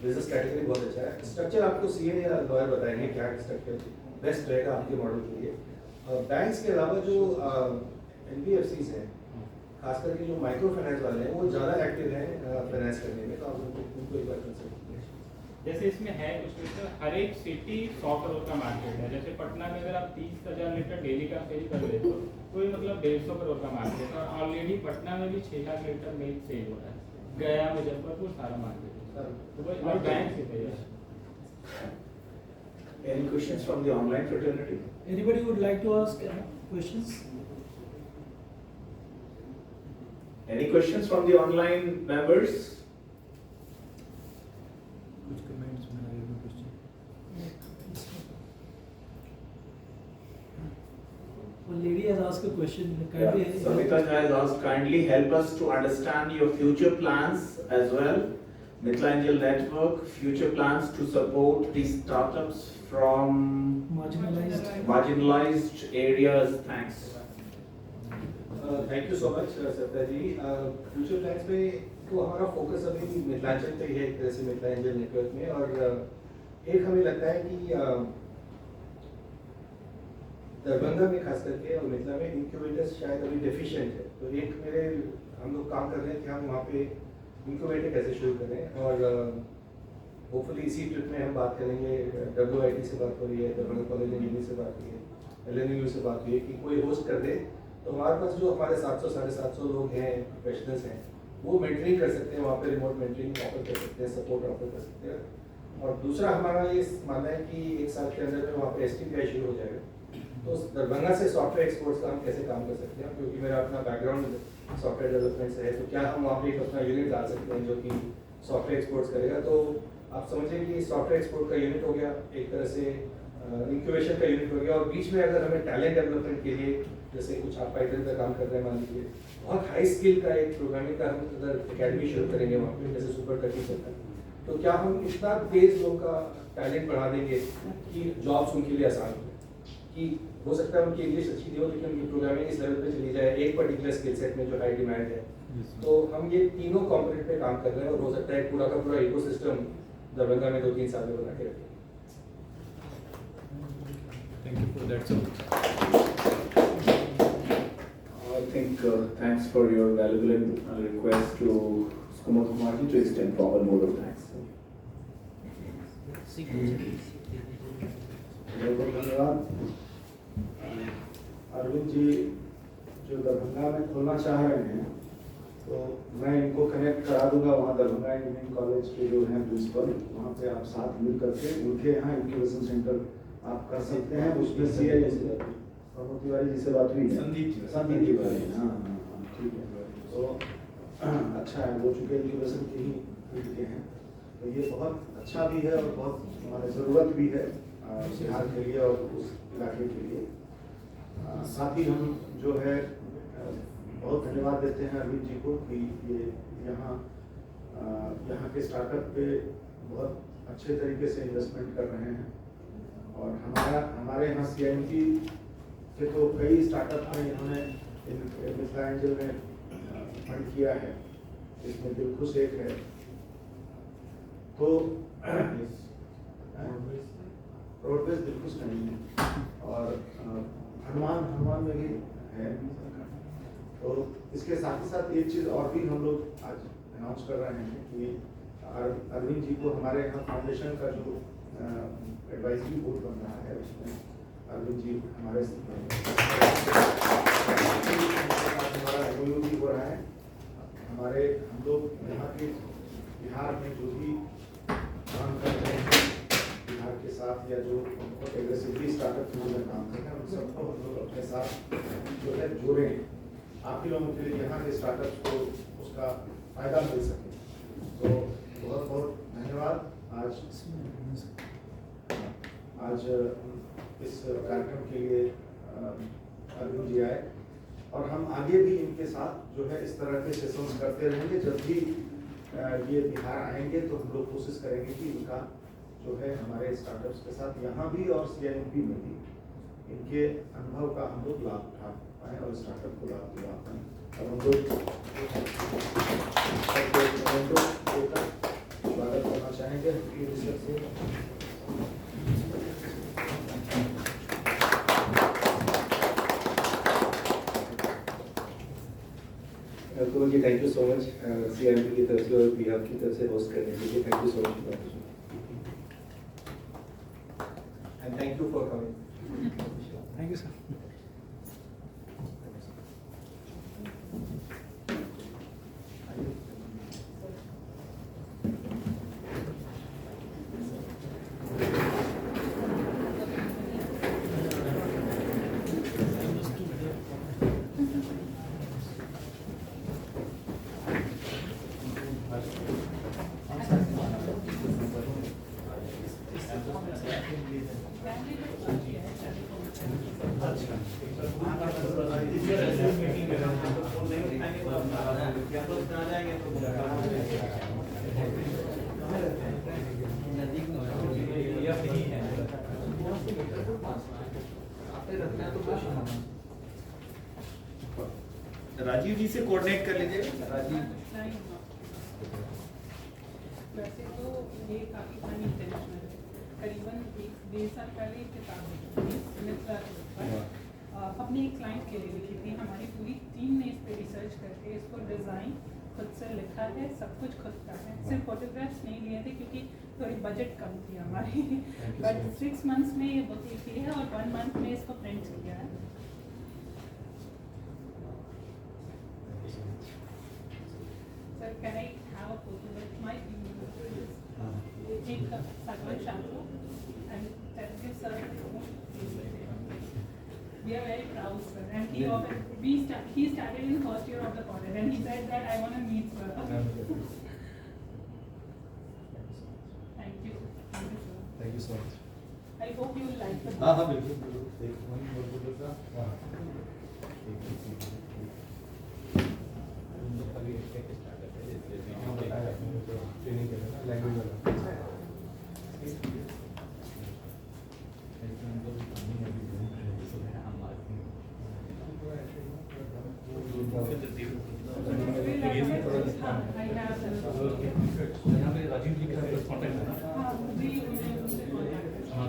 बिजनेस कैटेगरी, बहुत अच्छा है। स्ट्रक्चर आपको सीए या लॉयर बताएंगे क्या स्ट्रक्चर बेस्ट रहेगा आपके मॉडल के लिए। बैंक्स के अलावा जो NBFCs हैं, खास करके जो माइक्रो फाइनेंस वाले हैं, वो ज़्यादा एक्टिव हैं फाइनेंस करने में, तो आप उनको एक बार कंसल्ट कीजिए। जैसे इसमें है कुछ तो हर एक सिटी 100 करोड़ का मार्केट है, जैसे पटना में अगर आप 30,000 लीटर डेली का सेल कर रहे हो तो ये मतलब 150 करोड़ का मार्केट है, और ऑलरेडी पटना में भी 6 लाख लीटर मिल्क सेल हो रहा है, गया मुजफ्फरपुर सारा मार्केट है, तो बैंक से तैयार। Any questions from the online fraternity? Anybody would like to ask questions? Any questions from the online members? कुछ कमेंट्स में आए हुए question. One lady has asked a question. Savita has asked, kindly help us to understand your future plans as well. Mithila Angel Network, future plans to support these startups from marginalized areas. Thanks. Thank you so much सत्ता जी। Future plans में तो हमारा focus अभी मिथिलांचल पे ही है, एक तरह से मिथिला एंजल नेटवर्क में, और एक हमें लगता है कि दरभंगा में खास करके और मिथिला में इंक्यूबेटर्स शायद अभी डेफिशिएंट है, तो एक मेरे हम लोग काम कर रहे हैं कि हम वहाँ पे इंक्यूबेटर कैसे शुरू करें, और होपफुली इसी ट्रिप में हम बात करेंगे। WIT से बात हो रही है, दरभंगा कॉलेज इंजीनियरिंग से बात हुई है, LNU से बात हुई है कि कोई होस्ट कर दे, तो हमारे पास जो हमारे 700-750 लोग हैं, प्रोफेशनल्स हैं, वो मेंटरिंग कर सकते हैं, वहाँ पे रिमोट मेंटरिंग ऑफर कर सकते हैं, सपोर्ट ऑफर कर सकते हैं। और दूसरा हमारा ये मानना है कि 1 साल के अंदर में वहाँ पे STPI शुरू हो जाएगा, तो दरभंगा से सॉफ्टवेयर एक्सपोर्ट्स का हम कैसे काम कर सकते हैं, क्योंकि मेरा अपना बैकग्राउंड सॉफ्टवेयर डेवलपमेंट से है, तो क्या हम वहाँ पे एक अपना यूनिट डाल सकते हैं जो कि सॉफ्टवेयर एक्सपोर्ट्स करेगा। तो आप समझिए कि सॉफ्टवेयर एक्सपोर्ट का यूनिट हो गया, एक तरह से इंक्यूबेशन का यूनिट हो गया, और बीच में अगर हमें टैलेंट डेवलपमेंट के लिए, जैसे कुछ आप पाइथन का काम कर रहे हैं मान लीजिए, बहुत हाई स्किल का एक प्रोग्रामिंग का हम अगर अकेडमी शुरू करेंगे वहाँ पे, जैसे सुपर टकी चलता है, तो क्या हम इतना तेज लोगों का टैलेंट बढ़ा देंगे कि जॉब्स उनके लिए आसान हो, कि हो सकता है उनकी इंग्लिश अच्छी नहीं हो लेकिन उनकी प्रोग्रामिंग इस लेवल पे चली जाए एक पर्टिकुलर स्किल सेट में जो हाई डिमांड है। तो हम ये तीनों कंपोनेंट पे काम कर रहे हैं, और हो सकता है पूरा का पूरा इकोसिस्टम दरभंगा में 2-3 साल में बना के रखें। Thank you for that, sir. I think thanks for your valuable request to Kumar Kumarji to extend formal vote of thanks. धन्यवाद। अरविंद जी जो दरभंगा में खोलना चाह रहे हैं, तो मैं इनको कनेक्ट करा दूंगा वहाँ दरभंगा इंजीनियरिंग कॉलेज के जो हैं प्रिंसिपल, वहाँ पे आप साथ मिल करके उनके यहाँ इंक्यूबेशन सेंटर आप कर सकते हैं। उसमें CI प्रमोद तिवारी जी से बात हुई है, संदीप तिवारी, हाँ ठीक है, तो अच्छा है, वो चूँकि इंक्यूबेशन के ही फील्ड के हैं, तो ये बहुत अच्छा भी है और बहुत हमारी ज़रूरत भी है बिहार के लिए और उस इलाके के लिए। साथ ही हम जो है बहुत धन्यवाद देते हैं अरविंद जी को कि ये यहाँ के स्टार्टअप पे बहुत अच्छे तरीके से इन्वेस्टमेंट कर रहे हैं, और हमारे यहाँ CIMT के तो कई स्टार्टअप में इन्होंने मिथिला एंजल में फंड किया है, इसमें दिलखुश एक है। तो रोडवेज बिल्कुल नहीं है, और हनुमान में भी है। तो इसके साथ ही साथ एक चीज़ और भी हम लोग आज अनाउंस कर रहे हैं कि अरविंद जी को हमारे यहाँ फाउंडेशन का जो एडवाइजरी बोर्ड बन रहा है, उसमें अरविंद जी हमारे हमारा MOU भी हो रहा है। हमारे हम लोग यहाँ के बिहार में जो भी काम कर रहे हैं बिहार के साथ, या जो एग्रेसिवली स्टार्टअप में काम कर रहे हैं, उन सबको हम लोग अपने साथ जो है जोड़ें, आप ही लोगों के लिए यहाँ के स्टार्टअप्स को उसका फायदा मिल सके। तो बहुत बहुत धन्यवाद। आज इस कार्यक्रम के लिए अरविंद जी आए, और हम आगे भी इनके साथ जो है इस तरह के सेशंस करते रहेंगे। जब भी ये बिहार आएंगे तो हम लोग कोशिश करेंगे कि इनका जो है हमारे स्टार्टअप्स के साथ यहाँ भी और CIMP में भी इनके अनुभव का हम लोग लाभ उठा पाएँ और स्टार्टअप को लाभ दिला पाएँ। और हम लोग स्वागत करना चाहेंगे से। Kumar ji, thank you so much CIMP की तरफ से और बिहार की तरफ से होस्ट करने के लिए। Thank you so much and thank you for coming. Thank you sir. Rajiv ji से कोऑर्डिनेट कर लीजिएगा। राजीव वैसे तो ये काफ़ी फन इंटरनेशनल है। करीबन 1-1.5 साल पहले एक किताब लिखी अपने एक क्लाइंट के लिए लिखी थी। हमारी पूरी टीम ने इस पर रिसर्च करके इसको डिज़ाइन खुद से लिखा है, सब कुछ खुद का है। सिर्फ फोटोग्राफ्स नहीं लिए थे क्योंकि थोड़ी बजट कम थी हमारी, बट 6 मंथ्स में ये बुक लिखी है और 1 मंथ में इसको प्रिंट किया है। Sir, can I have a photo with my take Sagwan shampoo and thank you sir. We are very proud sir, and he started in first year of the college and he said that I want to meet sir. Thank you sir. Thank you so much. I hope you will like the book. हाँ बिल्कुल training करेगा language वाला। राजीव जी का contact है ना?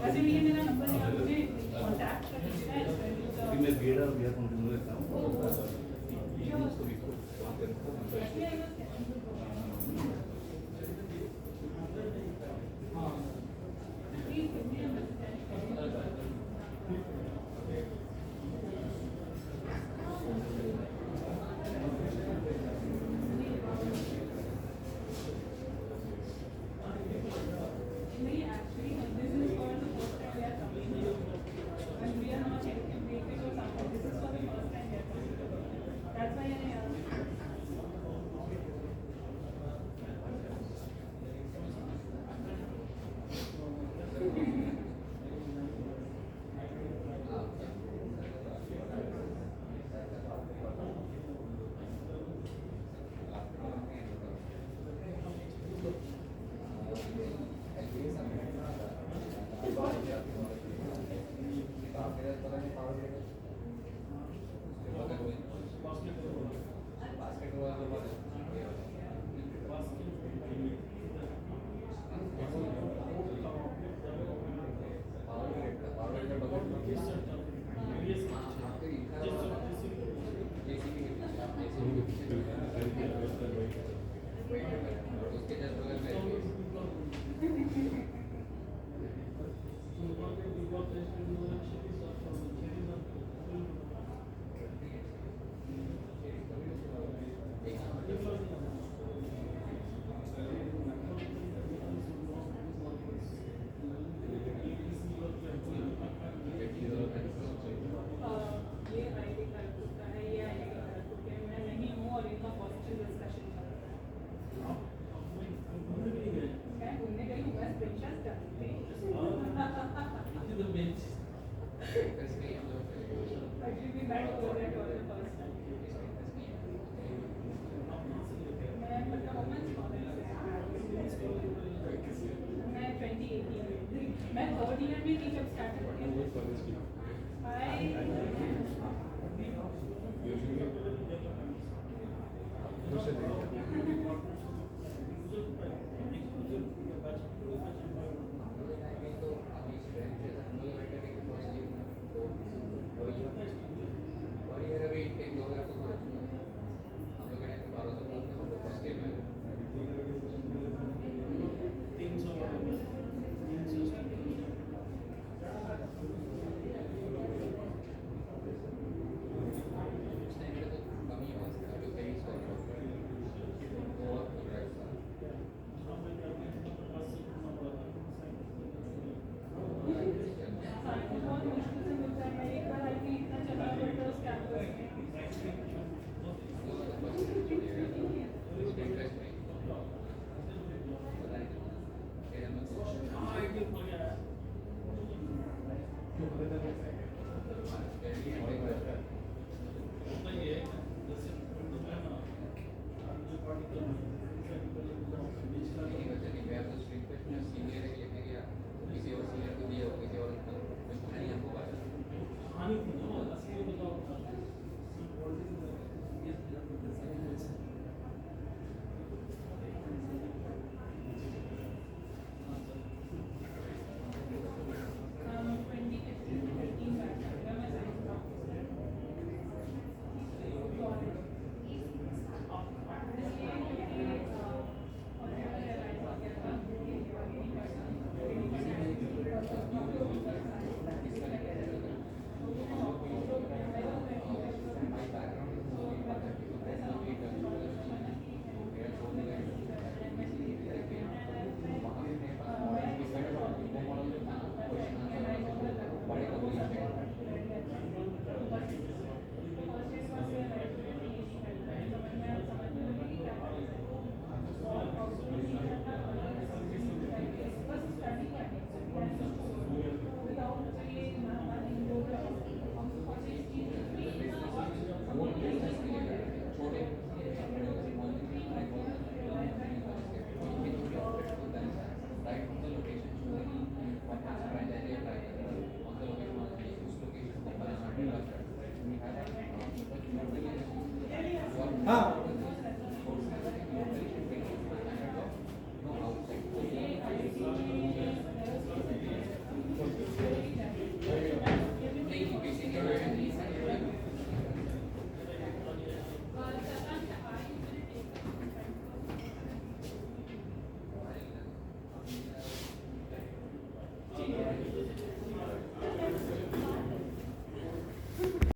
वैसे भी ये मेरा नंबर है, आप मुझे कॉन्टैक्ट कर लीजिएगा। मैं बिहार कंटिन्यू करता हूँ। हाँ